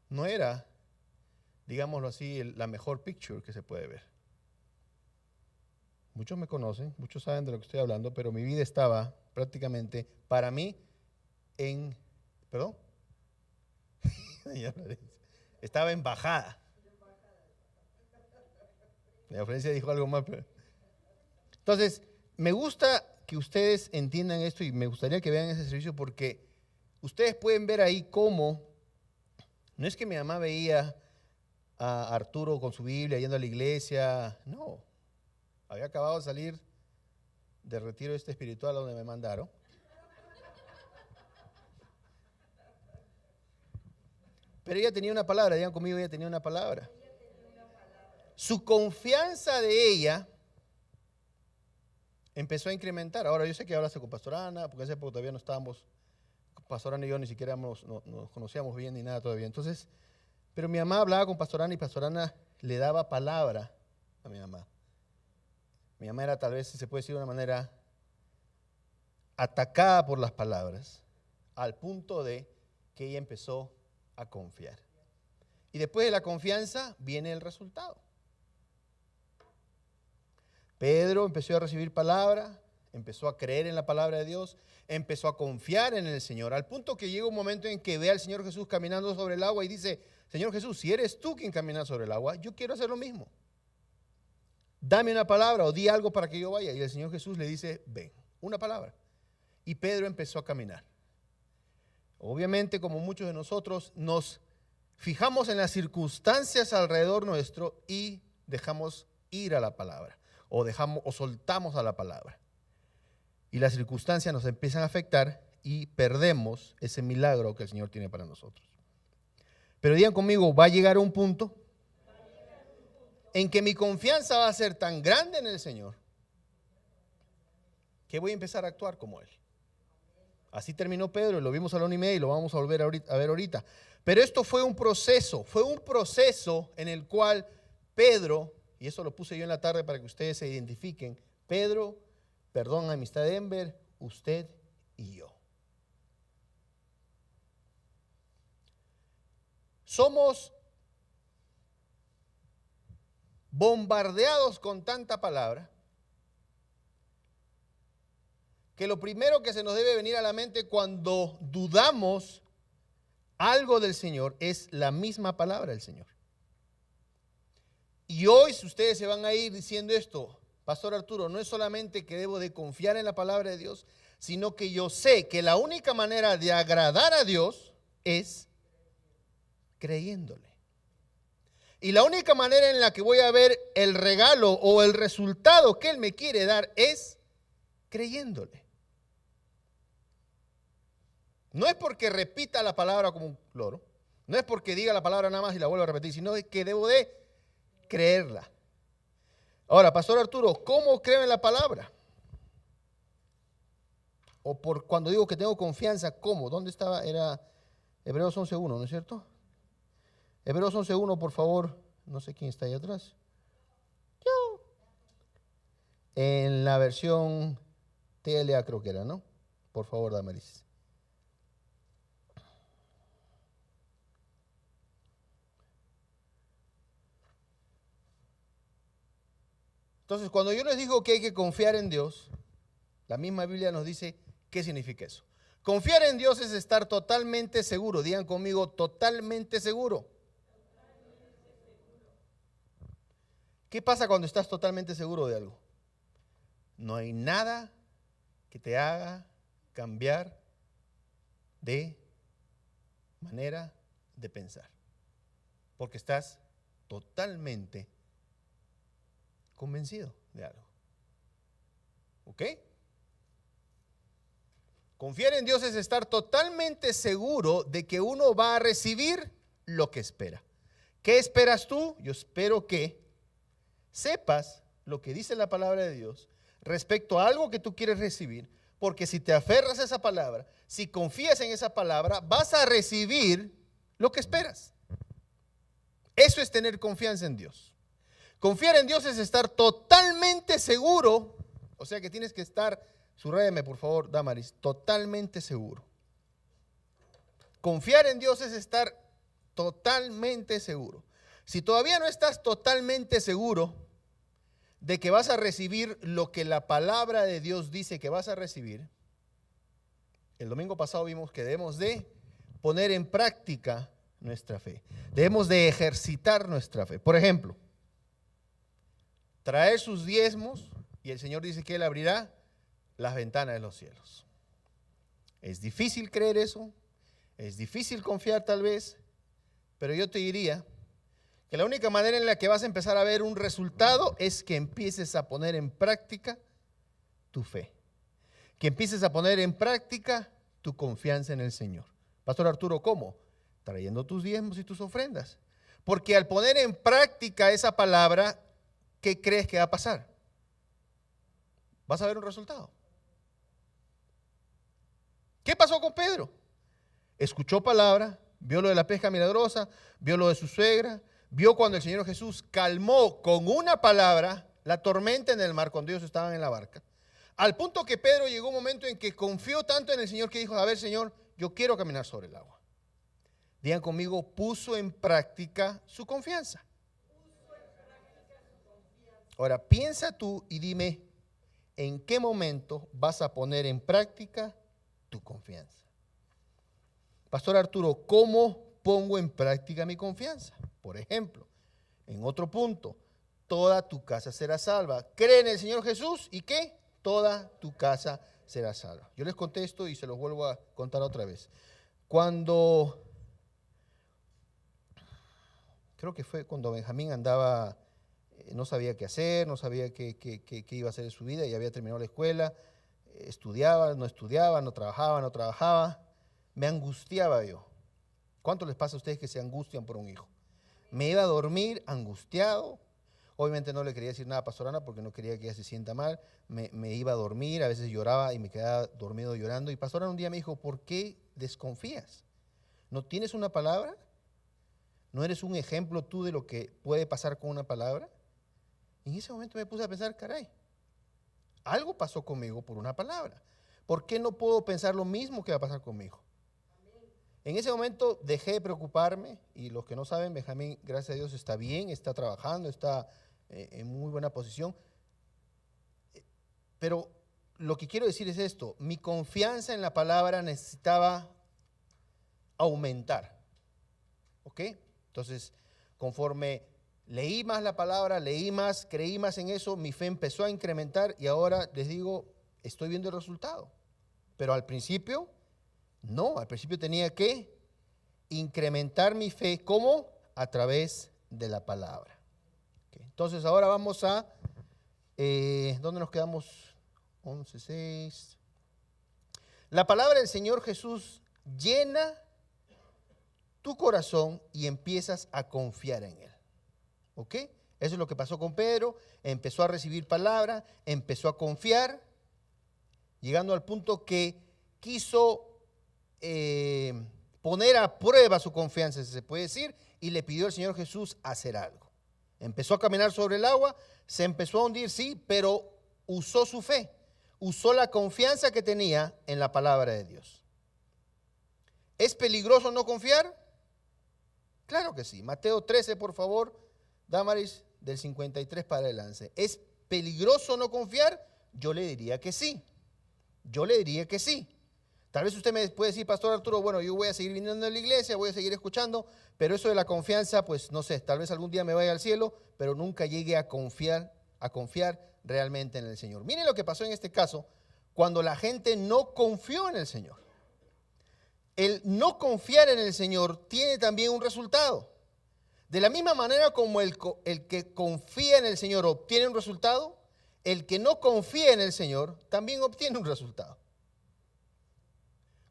No era, digámoslo así, la mejor picture que se puede ver. Muchos me conocen, muchos saben de lo que estoy hablando, pero mi vida estaba prácticamente, para mí, estaba en bajada. La Florencia dijo algo más. Entonces, me gusta que ustedes entiendan esto y me gustaría que vean ese servicio, porque ustedes pueden ver ahí cómo, no es que mi mamá veía a Arturo con su Biblia yendo a la iglesia, no, había acabado de salir de retiro espiritual donde me mandaron. Pero ella tenía una palabra, digan conmigo, ella tenía una palabra. Su confianza de ella empezó a incrementar. Ahora yo sé que hablaste con Pastor Ana, porque en esa época todavía no estábamos, Pastor Ana y yo ni siquiera nos conocíamos bien ni nada todavía. Entonces, pero mi mamá hablaba con Pastor Ana y Pastor Ana le daba palabra a mi mamá. Mi mamá era, tal vez, si se puede decir de una manera, atacada por las palabras, al punto de que ella empezó a confiar. Y después de la confianza viene el resultado. Pedro empezó a recibir palabra, empezó a creer en la palabra de Dios, empezó a confiar en el Señor, al punto que llega un momento en que ve al Señor Jesús caminando sobre el agua y dice, Señor Jesús, si eres tú quien camina sobre el agua, yo quiero hacer lo mismo. Dame una palabra o di algo para que yo vaya. Y el Señor Jesús le dice, ven, una palabra. Y Pedro empezó a caminar. Obviamente, como muchos de nosotros, nos fijamos en las circunstancias alrededor nuestro y dejamos ir a la palabra, o soltamos a la palabra. Y las circunstancias nos empiezan a afectar y perdemos ese milagro que el Señor tiene para nosotros. Pero digan conmigo, va a llegar un punto en que mi confianza va a ser tan grande en el Señor que voy a empezar a actuar como Él. Así terminó Pedro, y lo vimos a la 1:30 y lo vamos a volver a ver ahorita. Pero esto fue un proceso en el cual Pedro, y eso lo puse yo en la tarde para que ustedes se identifiquen, Pedro, perdón, Amistad Denver, usted y yo. Somos bombardeados con tanta palabra que lo primero que se nos debe venir a la mente cuando dudamos algo del Señor es la misma palabra del Señor. Y hoy, si ustedes se van a ir diciendo esto, Pastor Arturo, no es solamente que debo de confiar en la palabra de Dios, sino que yo sé que la única manera de agradar a Dios es creyéndole. Y la única manera en la que voy a ver el regalo o el resultado que Él me quiere dar es creyéndole. No es porque repita la palabra como un loro, no es porque diga la palabra nada más y la vuelvo a repetir, sino es que debo de creerla. Ahora, Pastor Arturo, ¿cómo creo en la palabra? O por cuando digo que tengo confianza, ¿cómo? ¿Dónde estaba? Era Hebreos 11:1, ¿no es cierto? Hebreos 11:1, por favor. No sé quién está ahí atrás. Yo. En la versión TLA creo que era, ¿no? Por favor, Damaris. Entonces, cuando yo les digo que hay que confiar en Dios, la misma Biblia nos dice qué significa eso. Confiar en Dios es estar totalmente seguro. Digan conmigo, totalmente seguro. ¿Qué pasa cuando estás totalmente seguro de algo? No hay nada que te haga cambiar de manera de pensar, porque estás totalmente convencido de algo. ¿Ok? Confiar en Dios es estar totalmente seguro de que uno va a recibir lo que espera. ¿Qué esperas tú? Yo espero que sepas lo que dice la palabra de Dios respecto a algo que tú quieres recibir, porque si te aferras a esa palabra, si confías en esa palabra, vas a recibir lo que esperas. Eso es tener confianza en Dios. Confiar en Dios es estar totalmente seguro, o sea que tienes que estar, subrayame por favor, Damaris, totalmente seguro. Confiar en Dios es estar totalmente seguro. Si todavía no estás totalmente seguro de que vas a recibir lo que la palabra de Dios dice que vas a recibir, el domingo pasado vimos que debemos de poner en práctica nuestra fe. Debemos de ejercitar nuestra fe. Por ejemplo, traer sus diezmos y el Señor dice que Él abrirá las ventanas de los cielos. Es difícil creer eso, es difícil confiar tal vez, pero yo te diría que la única manera en la que vas a empezar a ver un resultado es que empieces a poner en práctica tu fe, que empieces a poner en práctica tu confianza en el Señor. Pastor Arturo, ¿cómo? Trayendo tus diezmos y tus ofrendas, porque al poner en práctica esa palabra, ¿qué crees que va a pasar? Vas a ver un resultado. ¿Qué pasó con Pedro? Escuchó palabra, vio lo de la pesca milagrosa, vio lo de su suegra, vio cuando el Señor Jesús calmó con una palabra la tormenta en el mar cuando ellos estaban en la barca. Al punto que Pedro llegó un momento en que confió tanto en el Señor que dijo, a ver Señor, yo quiero caminar sobre el agua. Digan conmigo, puso en práctica su confianza. Ahora, piensa tú y dime, ¿en qué momento vas a poner en práctica tu confianza? Pastor Arturo, ¿cómo pongo en práctica mi confianza? Por ejemplo, en otro punto, toda tu casa será salva. Cree en el Señor Jesús y ¿qué? Toda tu casa será salva. Yo les contesto y se los vuelvo a contar otra vez. Creo que fue cuando Benjamín andaba, no sabía qué hacer, no sabía qué iba a hacer en su vida y había terminado la escuela. estudiaba, no trabajaba, me angustiaba yo. ¿Cuánto les pasa a ustedes que se angustian por un hijo? Me iba a dormir angustiado. Obviamente no le quería decir nada a Pastor Ana porque no quería que ella se sienta mal. Me iba a dormir, a veces lloraba y me quedaba dormido llorando. Y Pastor Ana un día me dijo, ¿por qué desconfías? ¿No tienes una palabra? ¿No eres un ejemplo tú de lo que puede pasar con una palabra? Y en ese momento me puse a pensar, caray, algo pasó conmigo por una palabra. ¿Por qué no puedo pensar lo mismo que va a pasar conmigo? En ese momento dejé de preocuparme y los que no saben, Benjamín, gracias a Dios, está bien, está trabajando, está en muy buena posición. Pero lo que quiero decir es esto, mi confianza en la palabra necesitaba aumentar. ¿Ok? Entonces, conforme leí más la palabra, leí más, creí más en eso, mi fe empezó a incrementar y ahora les digo, estoy viendo el resultado. Pero al principio, no, al principio tenía que incrementar mi fe. ¿Cómo? A través de la palabra. Okay. Entonces ahora vamos a, ¿dónde nos quedamos? 11:6. La palabra del Señor Jesús llena tu corazón y empiezas a confiar en Él. ¿Ok? Eso es lo que pasó con Pedro. Empezó a recibir palabra, empezó a confiar, llegando al punto que quiso poner a prueba su confianza, si se puede decir, y le pidió al Señor Jesús hacer algo. Empezó a caminar sobre el agua, se empezó a hundir, sí, pero usó su fe, usó la confianza que tenía en la palabra de Dios. ¿Es peligroso no confiar? Claro que sí. Mateo 13, por favor, Damaris, del 53 para adelante. ¿Es peligroso no confiar? Yo le diría que sí. Yo le diría que sí. Tal vez usted me puede decir, Pastor Arturo, bueno, yo voy a seguir viniendo a la iglesia, voy a seguir escuchando, pero eso de la confianza, pues no sé, tal vez algún día me vaya al cielo, pero nunca llegue a confiar realmente en el Señor. Miren lo que pasó en este caso, cuando la gente no confió en el Señor. El no confiar en el Señor tiene también un resultado. De la misma manera como el que confía en el Señor obtiene un resultado, el que no confía en el Señor también obtiene un resultado.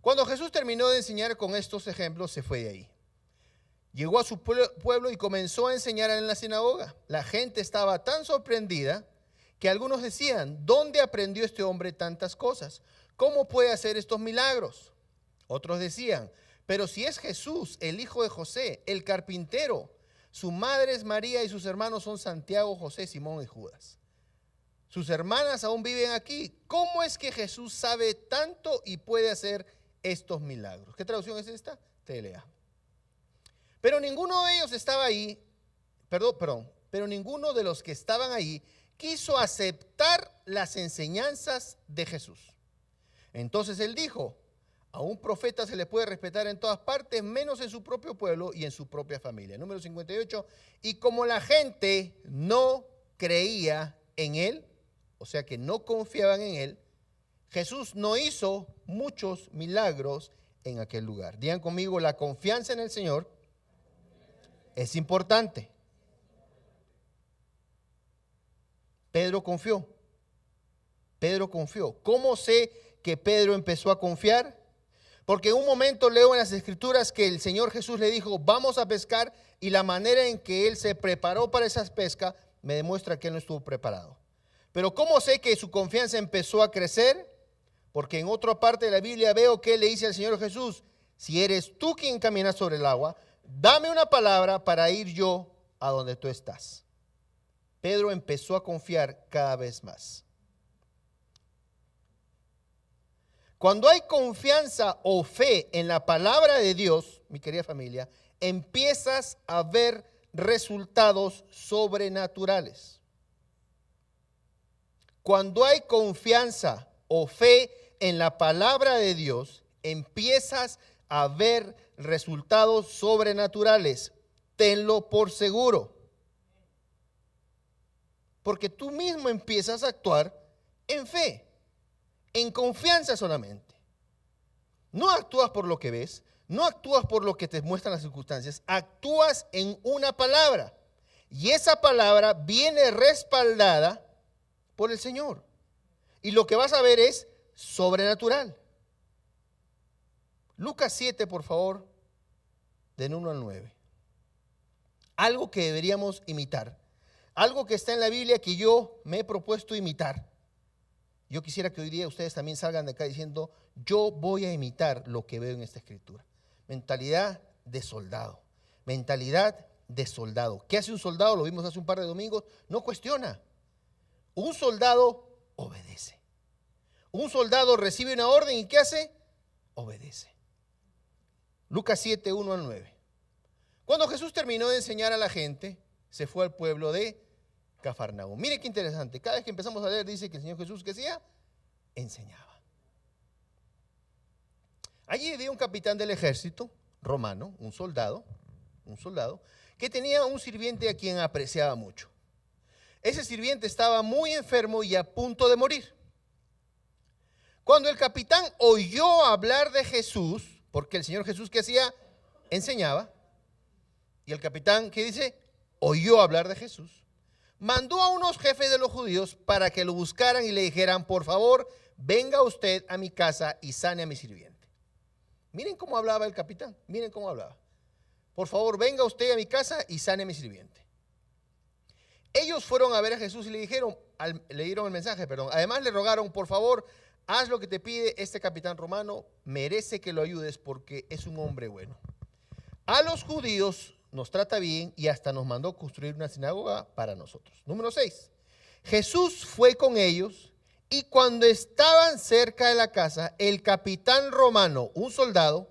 Cuando Jesús terminó de enseñar con estos ejemplos, se fue de ahí. Llegó a su pueblo y comenzó a enseñar en la sinagoga. La gente estaba tan sorprendida que algunos decían, ¿dónde aprendió este hombre tantas cosas? ¿Cómo puede hacer estos milagros? Otros decían, pero si es Jesús, el hijo de José, el carpintero, su madre es María y sus hermanos son Santiago, José, Simón y Judas. Sus hermanas aún viven aquí. ¿Cómo es que Jesús sabe tanto y puede hacer estos milagros? ¿Qué traducción es esta? TLA. Pero ninguno de ellos estaba ahí, pero ninguno de los que estaban ahí quiso aceptar las enseñanzas de Jesús. Entonces él dijo, a un profeta se le puede respetar en todas partes, menos en su propio pueblo y en su propia familia. Número 58, y como la gente no creía en él, o sea que no confiaban en él, Jesús no hizo muchos milagros en aquel lugar. Digan conmigo, la confianza en el Señor es importante. Pedro confió. ¿Cómo sé que Pedro empezó a confiar? Porque en un momento leo en las Escrituras que el Señor Jesús le dijo, vamos a pescar, y la manera en que él se preparó para esa pesca me demuestra que él no estuvo preparado. Pero ¿cómo sé que su confianza empezó a crecer? Porque en otra parte de la Biblia veo que él le dice al Señor Jesús, si eres tú quien camina sobre el agua, dame una palabra para ir yo a donde tú estás. Pedro empezó a confiar cada vez más. Cuando hay confianza o fe en la palabra de Dios, mi querida familia, empiezas a ver resultados sobrenaturales. Cuando hay confianza o fe en la palabra de Dios, empiezas a ver resultados sobrenaturales. Tenlo por seguro. Porque tú mismo empiezas a actuar en fe, en confianza solamente. No actúas por lo que ves, no actúas por lo que te muestran las circunstancias, actúas en una palabra. Y esa palabra viene respaldada por el Señor. Y lo que vas a ver es sobrenatural. Lucas 7, por favor, del 1 al 9. Algo que deberíamos imitar. Algo que está en la Biblia que yo me he propuesto imitar. Yo quisiera que hoy día ustedes también salgan de acá diciendo, yo voy a imitar lo que veo en esta escritura. Mentalidad de soldado. Mentalidad de soldado. ¿Qué hace un soldado? Lo vimos hace un par de domingos. No cuestiona. Un soldado obedece. Un soldado recibe una orden y ¿qué hace? Obedece. Lucas 7, 1 al 9. Cuando Jesús terminó de enseñar a la gente, se fue al pueblo de Cafarnaúm. Mire qué interesante. Cada vez que empezamos a leer dice que el Señor Jesús, ¿qué hacía? Enseñaba. Allí había un capitán del ejército romano, un soldado, que tenía un sirviente a quien apreciaba mucho. Ese sirviente estaba muy enfermo y a punto de morir. Cuando el capitán oyó hablar de Jesús, porque el Señor Jesús, ¿qué hacía? Enseñaba. Y el capitán, ¿qué dice? Oyó hablar de Jesús. Mandó a unos jefes de los judíos para que lo buscaran y le dijeran, por favor, venga usted a mi casa y sane a mi sirviente. Miren cómo hablaba el capitán, miren cómo hablaba. Por favor, venga usted a mi casa y sane a mi sirviente. Ellos fueron a ver a Jesús y le dieron el mensaje. Además le rogaron, por favor, haz lo que te pide este capitán romano, merece que lo ayudes porque es un hombre bueno. A los judíos nos trata bien y hasta nos mandó construir una sinagoga para nosotros. Número 6. Jesús fue con ellos y cuando estaban cerca de la casa, el capitán romano, un soldado,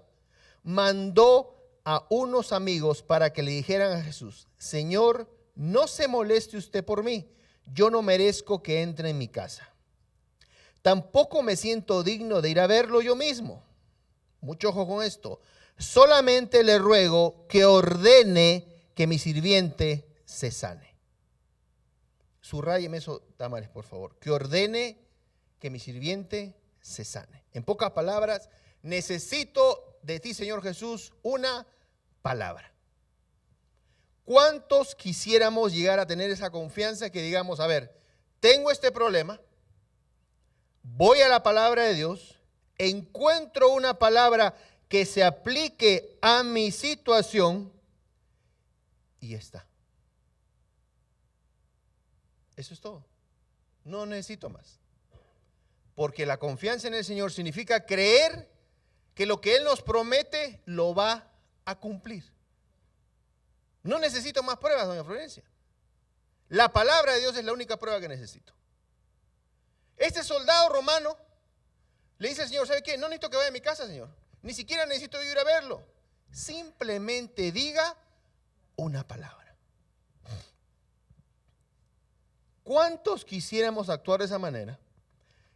mandó a unos amigos para que le dijeran a Jesús, Señor, no se moleste usted por mí, yo no merezco que entre en mi casa. Tampoco me siento digno de ir a verlo yo mismo. Mucho ojo con esto. Solamente le ruego que ordene que mi sirviente se sane. Subrayeme eso, Tamares, por favor. Que ordene que mi sirviente se sane. En pocas palabras, necesito de ti, Señor Jesús, una palabra. ¿Cuántos quisiéramos llegar a tener esa confianza que digamos, a ver, tengo este problema, voy a la palabra de Dios, encuentro una palabra que se aplique a mi situación y está? Eso es todo. No necesito más. Porque la confianza en el Señor significa creer que lo que Él nos promete lo va a cumplir. No necesito más pruebas, doña Florencia. La palabra de Dios es la única prueba que necesito. Este soldado romano le dice al Señor, ¿sabe qué? No necesito que vaya a mi casa, Señor. Ni siquiera necesito ir a verlo. Simplemente diga una palabra. ¿Cuántos quisiéramos actuar de esa manera?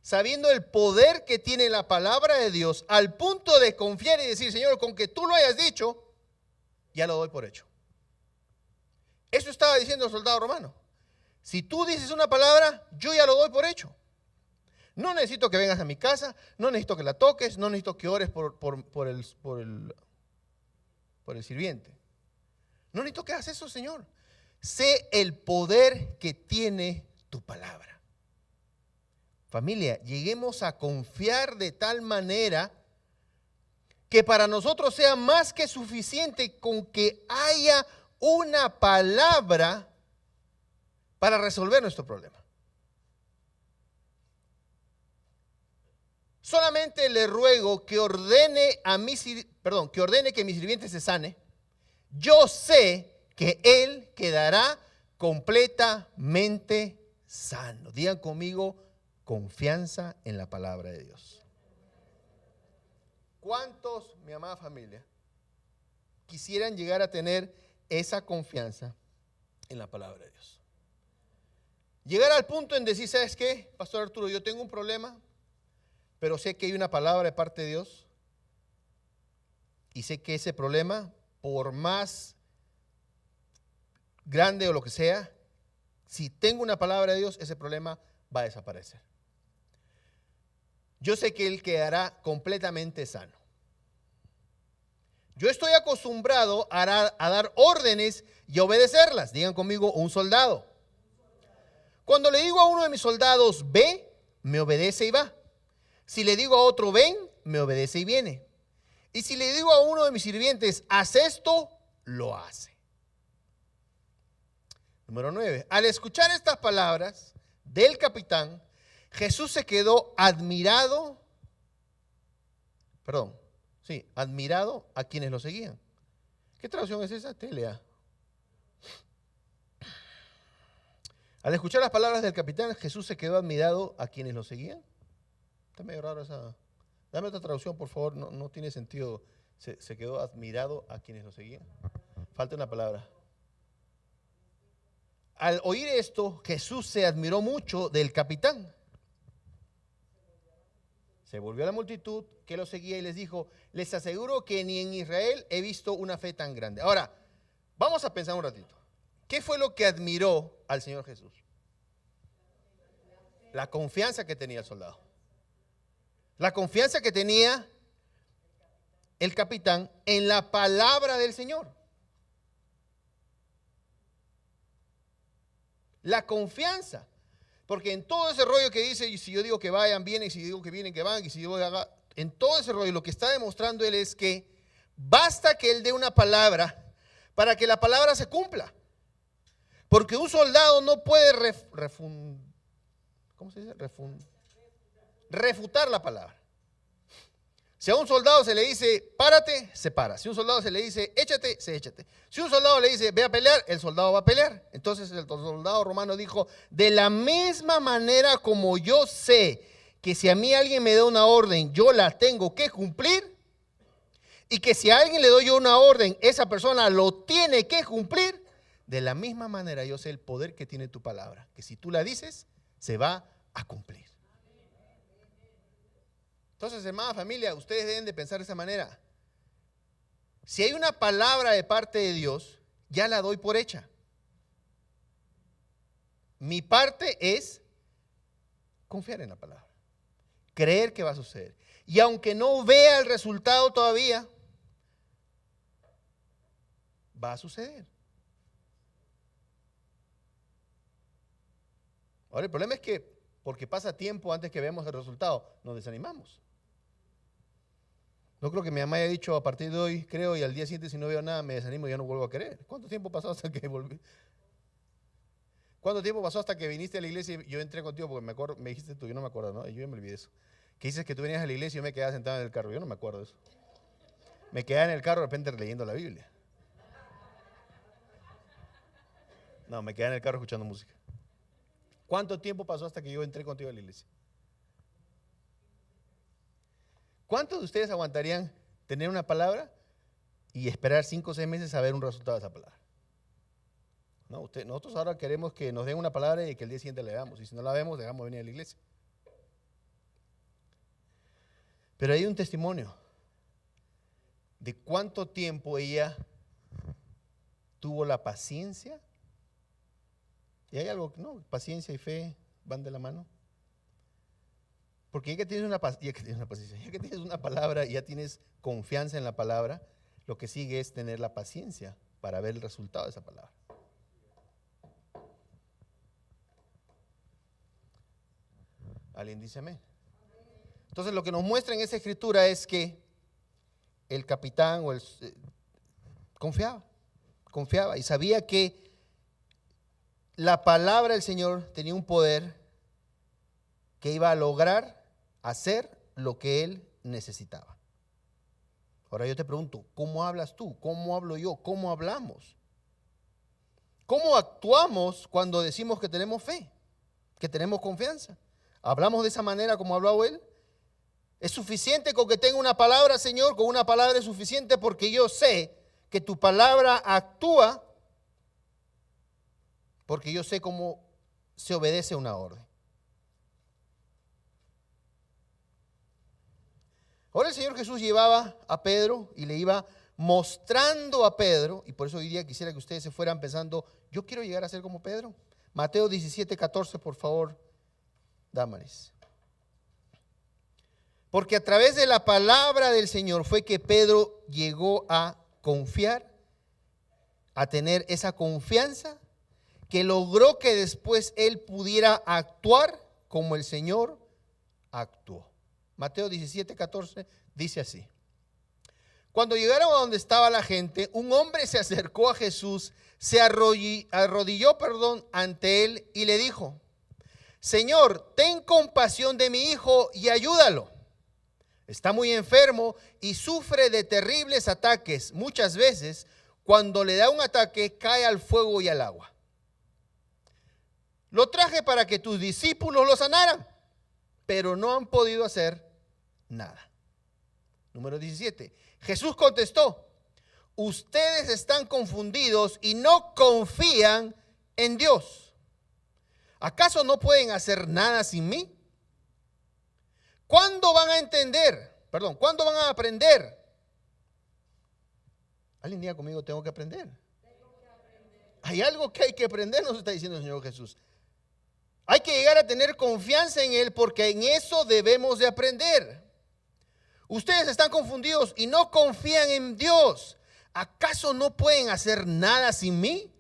Sabiendo el poder que tiene la palabra de Dios, al punto de confiar y decir, Señor, con que tú lo hayas dicho, ya lo doy por hecho. Eso estaba diciendo el soldado romano. Si tú dices una palabra, yo ya lo doy por hecho. No necesito que vengas a mi casa, no necesito que la toques, no necesito que ores por el sirviente. No necesito que hagas eso, Señor. Sé el poder que tiene tu palabra. Familia, lleguemos a confiar de tal manera que para nosotros sea más que suficiente con que haya una palabra para resolver nuestro problema. Solamente le ruego que ordene que mi sirviente se sane. Yo sé que él quedará completamente sano. Digan conmigo, confianza en la palabra de Dios. ¿Cuántos, mi amada familia, quisieran llegar a tener esa confianza en la palabra de Dios? Llegar al punto en decir, ¿sabes qué, Pastor Arturo? Yo tengo un problema, pero sé que hay una palabra de parte de Dios y sé que ese problema, por más grande o lo que sea, si tengo una palabra de Dios, ese problema va a desaparecer. Yo sé que Él quedará completamente sano. Yo estoy acostumbrado a dar órdenes y obedecerlas. Digan conmigo, un soldado. Cuando le digo a uno de mis soldados, ve, me obedece y va. Si le digo a otro, ven, me obedece y viene. Y si le digo a uno de mis sirvientes, haz esto, lo hace. Número 9. Al escuchar estas palabras del capitán, Jesús se quedó admirado a quienes lo seguían. ¿Qué traducción es esa? Telea. Al escuchar las palabras del capitán, Jesús se quedó admirado a quienes lo seguían. Está medio raro esa. Dame otra traducción, por favor. No tiene sentido. Se quedó admirado a quienes lo seguían. Falta una palabra. Al oír esto, Jesús se admiró mucho del capitán. Se volvió a la multitud que lo seguía y les dijo, les aseguro que ni en Israel he visto una fe tan grande. Ahora, vamos a pensar un ratito. ¿Qué fue lo que admiró al Señor Jesús? La confianza que tenía el soldado. La confianza que tenía el capitán en la palabra del Señor. La confianza. Porque en todo ese rollo que dice, y si yo digo que vayan, vienen, y si digo que vienen, que van, y si yo haga, en todo ese rollo, lo que está demostrando él es que basta que él dé una palabra para que la palabra se cumpla. Porque un soldado no puede refutar la palabra. Si a un soldado se le dice, párate, se para. Si a un soldado se le dice, échate, se échate. Si un soldado le dice, ve a pelear, el soldado va a pelear. Entonces el soldado romano dijo, de la misma manera como yo sé que si a mí alguien me da una orden, yo la tengo que cumplir, y que si a alguien le doy yo una orden, esa persona lo tiene que cumplir, de la misma manera yo sé el poder que tiene tu palabra, que si tú la dices, se va a cumplir. Entonces, hermana familia, ustedes deben de pensar de esa manera. Si hay una palabra de parte de Dios, ya la doy por hecha. Mi parte es confiar en la palabra, creer que va a suceder. Y aunque no vea el resultado todavía, va a suceder. Ahora, el problema es que porque pasa tiempo antes que veamos el resultado, nos desanimamos. No creo que mi mamá haya dicho a partir de hoy, creo, y al día siguiente si no veo nada me desanimo y ya no vuelvo a querer. ¿Cuánto tiempo pasó hasta que volví? ¿Cuánto tiempo pasó hasta que viniste a la iglesia y yo entré contigo? Porque me acuerdo, me dijiste tú, yo no me acuerdo, ¿no? Yo ya me olvidé eso. Que dices que tú venías a la iglesia y yo me quedaba sentado en el carro. Yo no me acuerdo de eso. Me quedaba en el carro de repente leyendo la Biblia. No, me quedaba en el carro escuchando música. ¿Cuánto tiempo pasó hasta que yo entré contigo a la iglesia? ¿Cuántos de ustedes aguantarían tener una palabra y esperar 5 o 6 meses a ver un resultado de esa palabra? No, nosotros ahora queremos que nos den una palabra y que el día siguiente la veamos. Y si no la vemos, dejamos venir a la iglesia. Pero hay un testimonio de cuánto tiempo ella tuvo la paciencia. Y hay algo, no, paciencia y fe van de la mano. Porque ya que tienes una paciencia, ya que tienes una palabra y ya tienes confianza en la palabra, lo que sigue es tener la paciencia para ver el resultado de esa palabra. ¿Alguien dice amén? Entonces lo que nos muestra en esa escritura es que el capitán confiaba y sabía que la palabra del Señor tenía un poder que iba a lograr hacer lo que él necesitaba. Ahora yo te pregunto, ¿cómo hablas tú? ¿Cómo hablo yo? ¿Cómo hablamos? ¿Cómo actuamos cuando decimos que tenemos fe? Que tenemos confianza. ¿Hablamos de esa manera como habló él? ¿Es suficiente con que tenga una palabra, Señor? Con una palabra es suficiente porque yo sé que tu palabra actúa, porque yo sé cómo se obedece una orden. Ahora el Señor Jesús llevaba a Pedro y le iba mostrando a Pedro, y por eso hoy día quisiera que ustedes se fueran pensando, yo quiero llegar a ser como Pedro. Mateo 17:14, por favor, Damaris. Porque a través de la palabra del Señor fue que Pedro llegó a confiar, a tener esa confianza, que logró que después él pudiera actuar como el Señor actuó. Mateo 17:14, dice así. Cuando llegaron a donde estaba la gente, un hombre se acercó a Jesús, se arrodilló ante él y le dijo: Señor, ten compasión de mi hijo y ayúdalo. Está muy enfermo y sufre de terribles ataques. Muchas veces, cuando le da un ataque, cae al fuego y al agua. Lo traje para que tus discípulos lo sanaran, pero no han podido hacer nada. Número 17. Jesús contestó: ustedes están confundidos y no confían en Dios. ¿Acaso no pueden hacer nada sin mí? ¿Cuándo van a entender? ¿Cuándo van a aprender? Alguien diga conmigo: tengo que aprender. Hay algo que hay que aprender, nos está diciendo el Señor Jesús. Hay que llegar a tener confianza en Él, porque en eso debemos de aprender. Ustedes están confundidos y no confían en Dios. ¿Acaso no pueden hacer nada sin mí?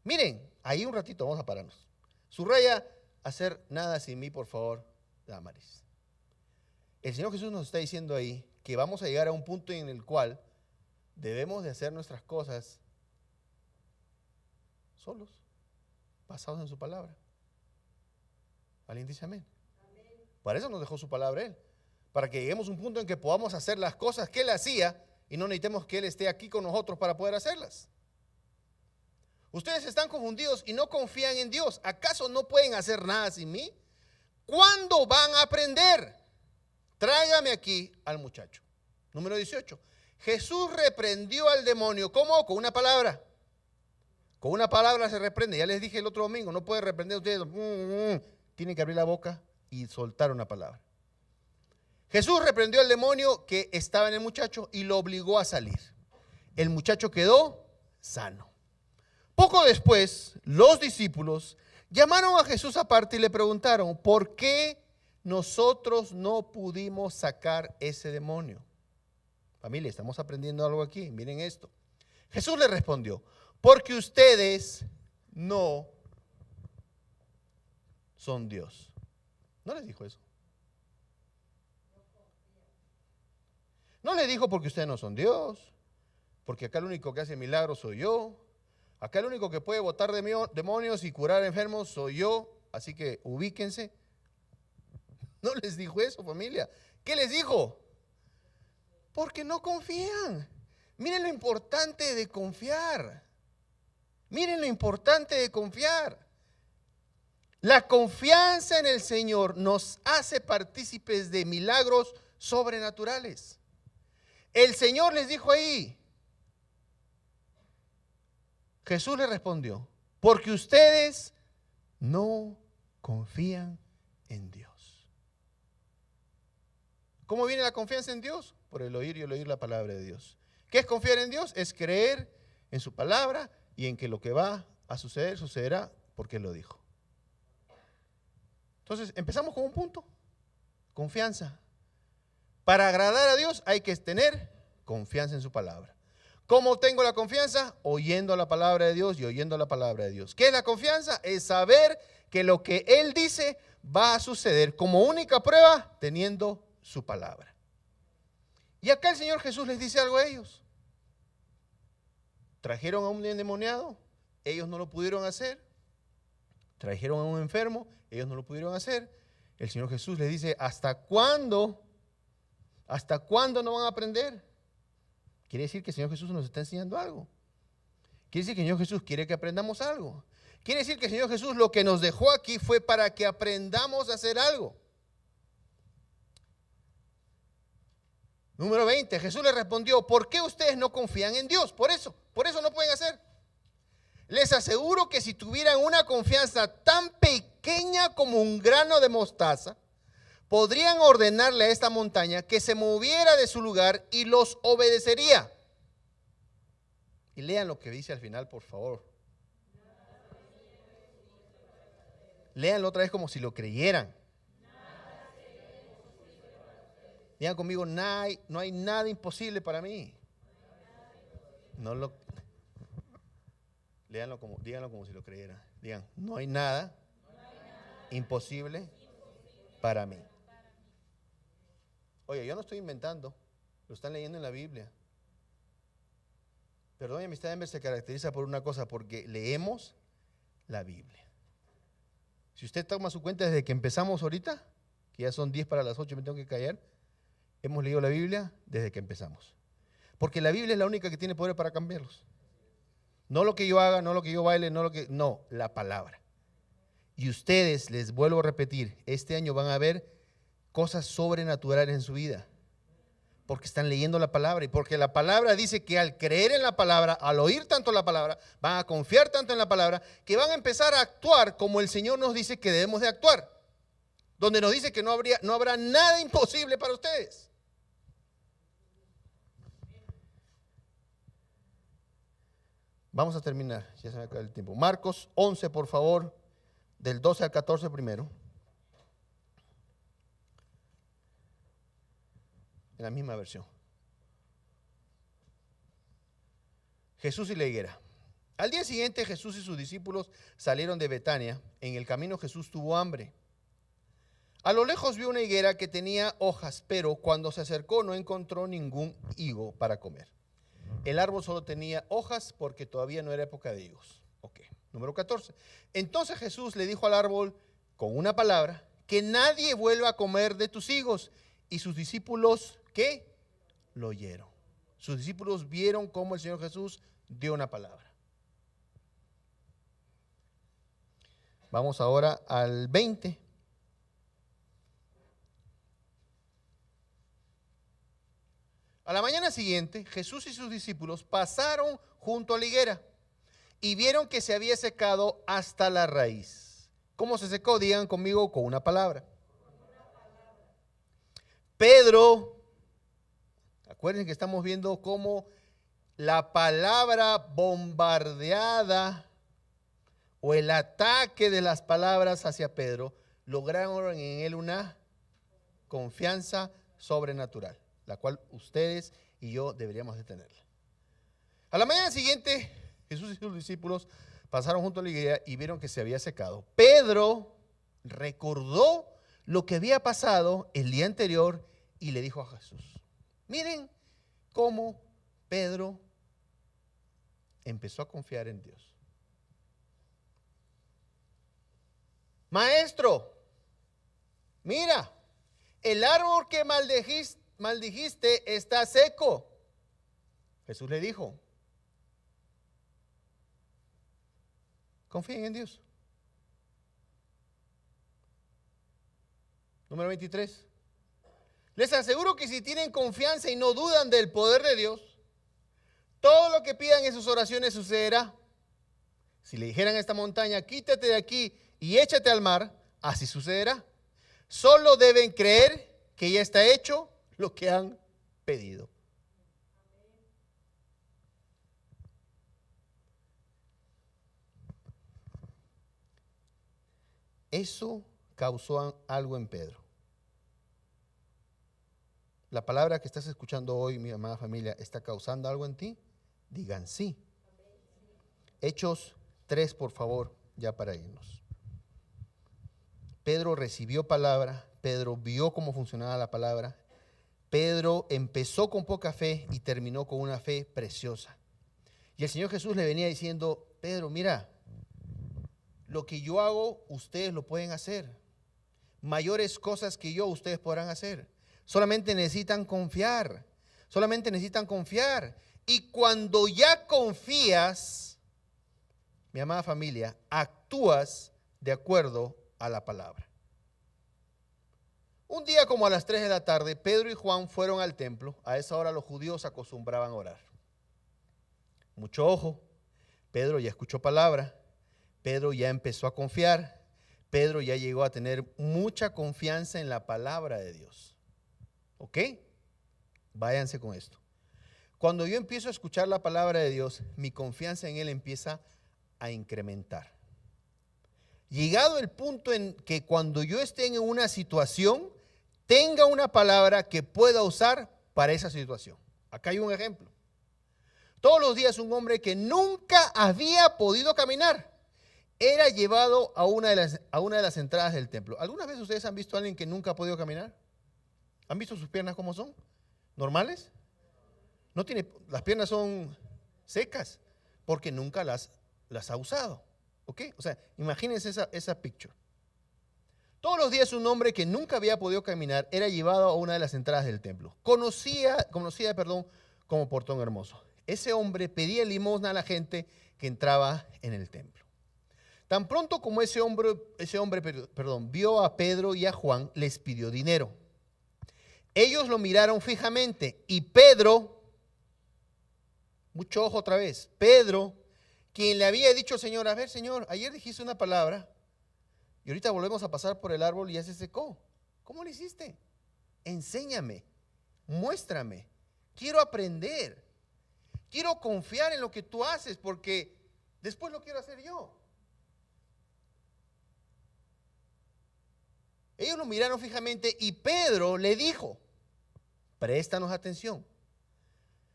Miren, ahí un ratito vamos a pararnos. Subraya: hacer nada sin mí, por favor, Damaris. El Señor Jesús nos está diciendo ahí que vamos a llegar a un punto en el cual debemos de hacer nuestras cosas solos, basados en su palabra. ¿Alguien dice amén? Para eso nos dejó su palabra Él, para que lleguemos a un punto en que podamos hacer las cosas que Él hacía y no necesitemos que Él esté aquí con nosotros para poder hacerlas. Ustedes están confundidos y no confían en Dios. ¿Acaso no pueden hacer nada sin mí? ¿Cuándo van a aprender? Tráigame aquí al muchacho. Número 18. Jesús reprendió al demonio. ¿Cómo? Con una palabra. Con una palabra se reprende. Ya les dije el otro domingo, no puede reprender ustedes. Tienen que abrir la boca y soltar una palabra. Jesús reprendió al demonio que estaba en el muchacho y lo obligó a salir. El muchacho quedó sano. Poco después, los discípulos llamaron a Jesús aparte y le preguntaron: ¿por qué nosotros no pudimos sacar ese demonio? Familia, estamos aprendiendo algo aquí. Miren esto. Jesús le respondió: porque ustedes no son Dios. ¿No les dijo eso? No le dijo: porque ustedes no son Dios, porque acá el único que hace milagros soy yo, acá el único que puede botar demonios y curar enfermos soy yo, así que ubíquense. No les dijo eso, familia. ¿Qué les dijo? Porque no confían. Miren lo importante de confiar. Miren lo importante de confiar. La confianza en el Señor nos hace partícipes de milagros sobrenaturales. El Señor les dijo ahí. Jesús le respondió: porque ustedes no confían en Dios. ¿Cómo viene la confianza en Dios? Por el oír y el oír la palabra de Dios. ¿Qué es confiar en Dios? Es creer en su palabra y en que lo que va a suceder, sucederá porque Él lo dijo. Entonces, empezamos con un punto: confianza. Para agradar a Dios hay que tener confianza en su palabra. ¿Cómo tengo la confianza? Oyendo la palabra de Dios y oyendo la palabra de Dios. ¿Qué es la confianza? Es saber que lo que Él dice va a suceder, como única prueba, teniendo su palabra. Y acá el Señor Jesús les dice algo a ellos. Trajeron a un endemoniado, ellos no lo pudieron hacer. Trajeron a un enfermo, ellos no lo pudieron hacer. El Señor Jesús les dice: ¿hasta cuándo? ¿Hasta cuándo no van a aprender? Quiere decir que el Señor Jesús nos está enseñando algo. Quiere decir que el Señor Jesús quiere que aprendamos algo. Quiere decir que el Señor Jesús lo que nos dejó aquí fue para que aprendamos a hacer algo. Número 20, Jesús le respondió: ¿por qué ustedes no confían en Dios? Por eso no pueden hacer. Les aseguro que si tuvieran una confianza tan pequeña como un grano de mostaza, podrían ordenarle a esta montaña que se moviera de su lugar y los obedecería. Y lean lo que dice al final, por favor. Léanlo otra vez como si lo creyeran. Digan conmigo: no hay nada imposible para mí. Díganlo como si lo creyeran. Digan: no hay nada imposible para mí. Oye, yo no estoy inventando, lo están leyendo en la Biblia. Perdón, Amistad Denver se caracteriza por una cosa, porque leemos la Biblia. Si usted toma su cuenta desde que empezamos ahorita, que ya son 10 para las 8, me tengo que callar, hemos leído la Biblia desde que empezamos. Porque la Biblia es la única que tiene poder para cambiarlos. No lo que yo haga, no lo que yo baile, no, la palabra. Y ustedes, les vuelvo a repetir, este año van a ver cosas sobrenaturales en su vida. Porque están leyendo la palabra y porque la palabra dice que al creer en la palabra, al oír tanto la palabra, van a confiar tanto en la palabra, que van a empezar a actuar como el Señor nos dice que debemos de actuar. Donde nos dice que no habrá nada imposible para ustedes. Vamos a terminar, ya se me acaba el tiempo. Marcos 11, por favor, del 12 al 14 primero. En la misma versión. Jesús y la higuera. Al día siguiente Jesús y sus discípulos salieron de Betania. En el camino Jesús tuvo hambre. A lo lejos vio una higuera que tenía hojas, pero cuando se acercó no encontró ningún higo para comer. El árbol solo tenía hojas porque todavía no era época de higos. Ok, número 14. Entonces Jesús le dijo al árbol con una palabra, que nadie vuelva a comer de tus higos. Y sus discípulos, ¿qué? Lo oyeron. Sus discípulos vieron cómo el Señor Jesús dio una palabra. Vamos ahora al 20. A la mañana siguiente, Jesús y sus discípulos pasaron junto a la higuera y vieron que se había secado hasta la raíz. ¿Cómo se secó? Digan conmigo con una palabra. Pedro, acuérdense que estamos viendo cómo la palabra bombardeada o el ataque de las palabras hacia Pedro lograron en él una confianza sobrenatural, la cual ustedes y yo deberíamos de tenerla. A la mañana siguiente, Jesús y sus discípulos pasaron junto a la higuera y vieron que se había secado. Pedro recordó lo que había pasado el día anterior y le dijo a Jesús, miren cómo Pedro empezó a confiar en Dios. Maestro, mira, el árbol que maldijiste está seco. Jesús le dijo, confíen en Dios. Número 23. Les aseguro que si tienen confianza y no dudan del poder de Dios, todo lo que pidan en sus oraciones sucederá. Si le dijeran a esta montaña, quítate de aquí y échate al mar, así sucederá. Solo deben creer que ya está hecho lo que han pedido. Eso causó algo en Pedro. La palabra que estás escuchando hoy, mi amada familia, ¿está causando algo en ti? Digan sí. Hechos 3, por favor, ya para irnos. Pedro recibió palabra, Pedro vio cómo funcionaba la palabra, Pedro empezó con poca fe y terminó con una fe preciosa. Y el Señor Jesús le venía diciendo, Pedro, mira, lo que yo hago, ustedes lo pueden hacer. Mayores cosas que yo, ustedes podrán hacer. Solamente necesitan confiar. Solamente necesitan confiar. Y cuando ya confías, mi amada familia, actúas de acuerdo a la palabra. Un día como a las 3 de la tarde, Pedro y Juan fueron al templo. A esa hora los judíos acostumbraban a orar. Mucho ojo, Pedro ya escuchó palabra. Pedro ya empezó a confiar. Pedro ya llegó a tener mucha confianza en la palabra de Dios. ¿Ok? Váyanse con esto. Cuando yo empiezo a escuchar la palabra de Dios, mi confianza en Él empieza a incrementar. Llegado el punto en que cuando yo esté en una situación, tenga una palabra que pueda usar para esa situación. Acá hay un ejemplo. Todos los días un hombre que nunca había podido caminar era llevado a una de las entradas del templo. ¿Alguna vez ustedes han visto a alguien que nunca ha podido caminar? ¿Han visto sus piernas cómo son? ¿Normales? No tiene, las piernas son secas porque nunca las ha usado. ¿Ok? O sea, imagínense esa picture. Todos los días un hombre que nunca había podido caminar era llevado a una de las entradas del templo. Conocida como Portón Hermoso. Ese hombre pedía limosna a la gente que entraba en el templo. Tan pronto como ese hombre vio a Pedro y a Juan, les pidió dinero. Ellos lo miraron fijamente y Pedro, mucho ojo otra vez, Pedro, quien le había dicho al Señor, a ver Señor, ayer dijiste una palabra y ahorita volvemos a pasar por el árbol y ya se secó. ¿Cómo lo hiciste? Enséñame, muéstrame, quiero aprender, quiero confiar en lo que tú haces porque después lo quiero hacer yo. Ellos lo miraron fijamente y Pedro le dijo, préstanos atención.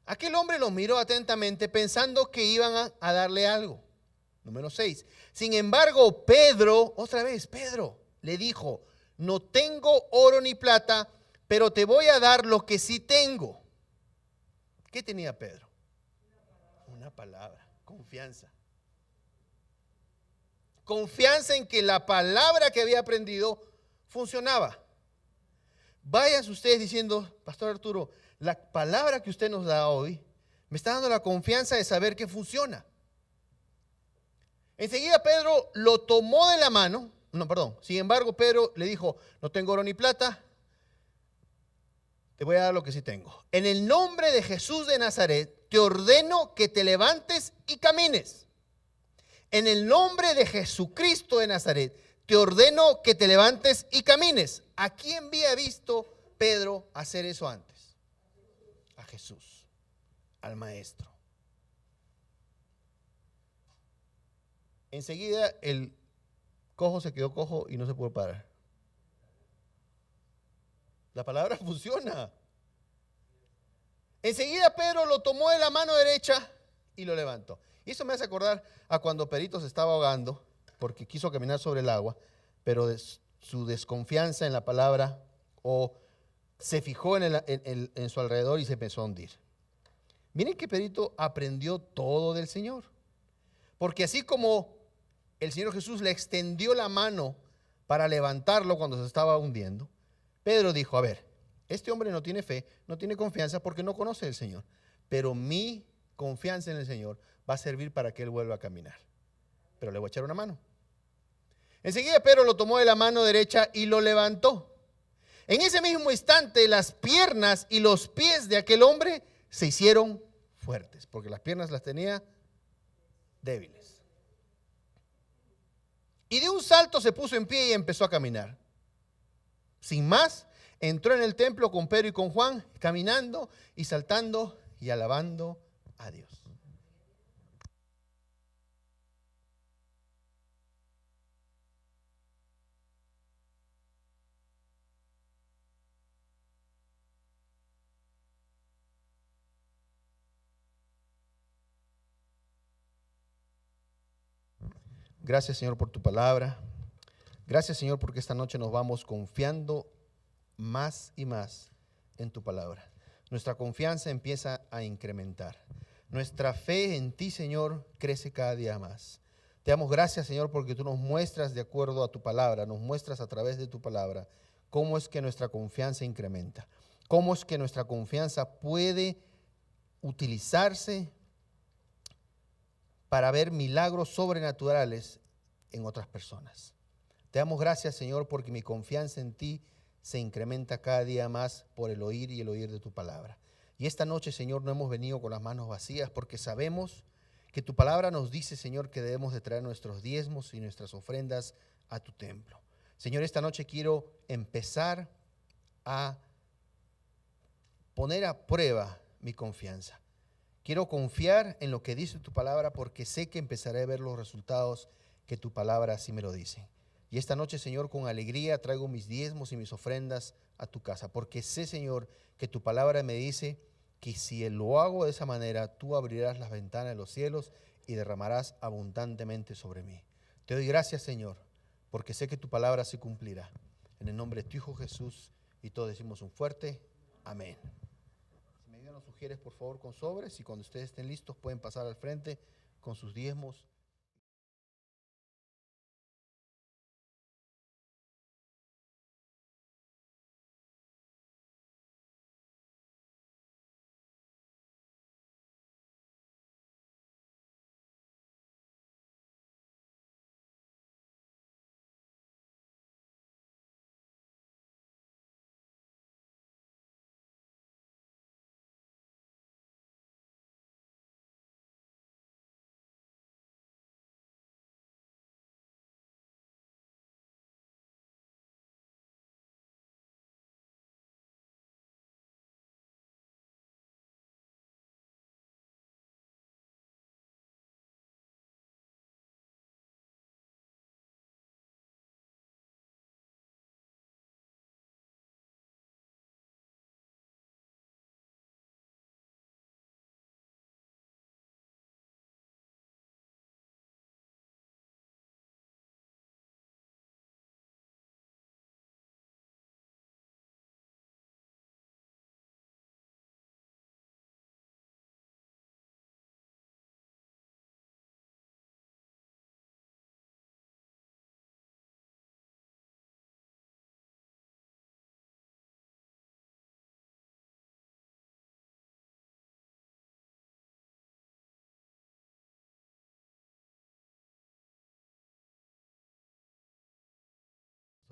Aquel hombre los miró atentamente pensando que iban a darle algo. Número 6. Sin embargo, Pedro, otra vez, Pedro le dijo, no tengo oro ni plata, pero te voy a dar lo que sí tengo. ¿Qué tenía Pedro? Una palabra, confianza. Confianza en que la palabra que había aprendido funcionaba. Vayan ustedes diciendo, Pastor Arturo, la palabra que usted nos da hoy me está dando la confianza de saber que funciona. Enseguida Pedro lo tomó de la mano. Sin embargo, Pedro le dijo, no tengo oro ni plata, te voy a dar lo que sí tengo. En el nombre de Jesús de Nazaret, te ordeno que te levantes y camines. En el nombre de Jesucristo de Nazaret, te ordeno que te levantes y camines. ¿A quién había visto Pedro hacer eso antes? A Jesús, al Maestro. Enseguida el cojo se quedó cojo y no se pudo parar. La palabra funciona. Enseguida Pedro lo tomó de la mano derecha y lo levantó. Y eso me hace acordar a cuando Pedrito se estaba ahogando porque quiso caminar sobre el agua, pero su desconfianza en la palabra o se fijó en su alrededor y se empezó a hundir. Miren que Pedrito aprendió todo del Señor. Porque así como el Señor Jesús le extendió la mano para levantarlo cuando se estaba hundiendo, Pedro dijo, a ver, este hombre no tiene fe, no tiene confianza porque no conoce al Señor, pero mi confianza en el Señor va a servir para que él vuelva a caminar. Pero le voy a echar una mano. Enseguida Pedro lo tomó de la mano derecha y lo levantó. En ese mismo instante las piernas y los pies de aquel hombre se hicieron fuertes, porque las piernas las tenía débiles. Y de un salto se puso en pie y empezó a caminar. Sin más, entró en el templo con Pedro y con Juan, caminando y saltando y alabando a Dios. Gracias, Señor, por tu palabra. Gracias, Señor, porque esta noche nos vamos confiando más y más en tu palabra. Nuestra confianza empieza a incrementar. Nuestra fe en ti, Señor, crece cada día más. Te damos gracias, Señor, porque tú nos muestras de acuerdo a tu palabra, nos muestras a través de tu palabra cómo es que nuestra confianza incrementa, cómo es que nuestra confianza puede utilizarse para ver milagros sobrenaturales en otras personas. Te damos gracias, Señor, porque mi confianza en ti se incrementa cada día más por el oír y el oír de tu palabra. Y esta noche, Señor, no hemos venido con las manos vacías porque sabemos que tu palabra nos dice, Señor, que debemos de traer nuestros diezmos y nuestras ofrendas a tu templo. Señor, esta noche quiero empezar a poner a prueba mi confianza. Quiero confiar en lo que dice tu palabra porque sé que empezaré a ver los resultados que tu palabra así me lo dice. Y esta noche, Señor, con alegría traigo mis diezmos y mis ofrendas a tu casa, porque sé, Señor, que tu palabra me dice que si lo hago de esa manera, tú abrirás las ventanas de los cielos y derramarás abundantemente sobre mí. Te doy gracias, Señor, porque sé que tu palabra se cumplirá. En el nombre de tu Hijo Jesús Y todos decimos un fuerte amén. Si me ayudan los sugieres, por favor, con sobres, y cuando ustedes estén listos pueden pasar al frente con sus diezmos.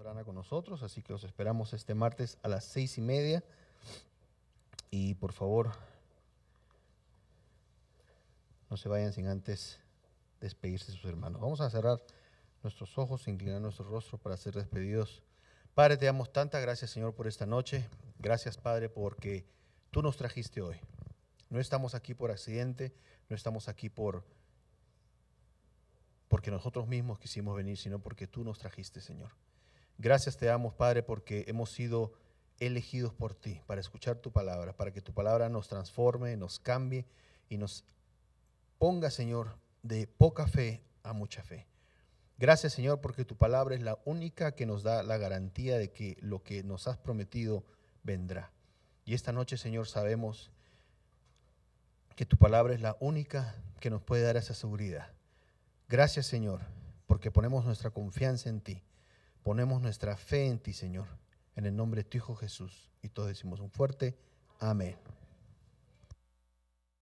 Orana con nosotros, así que los esperamos este martes a las 6:30. Y por favor, no se vayan sin antes despedirse de sus hermanos. Vamos a cerrar nuestros ojos, inclinar nuestro rostro para ser despedidos. Padre, te damos tantas gracias, Señor, por esta noche. Gracias, Padre, porque tú nos trajiste hoy. No estamos aquí por accidente, no estamos aquí porque nosotros mismos quisimos venir, sino porque tú nos trajiste, Señor. Gracias te damos, Padre, porque hemos sido elegidos por ti para escuchar tu palabra, para que tu palabra nos transforme, nos cambie y nos ponga, Señor, de poca fe a mucha fe. Gracias, Señor, porque tu palabra es la única que nos da la garantía de que lo que nos has prometido vendrá. Y esta noche, Señor, sabemos que tu palabra es la única que nos puede dar esa seguridad. Gracias, Señor, porque ponemos nuestra confianza en ti. Ponemos nuestra fe en ti, Señor, en el nombre de tu Hijo Jesús. Y todos decimos un fuerte amén.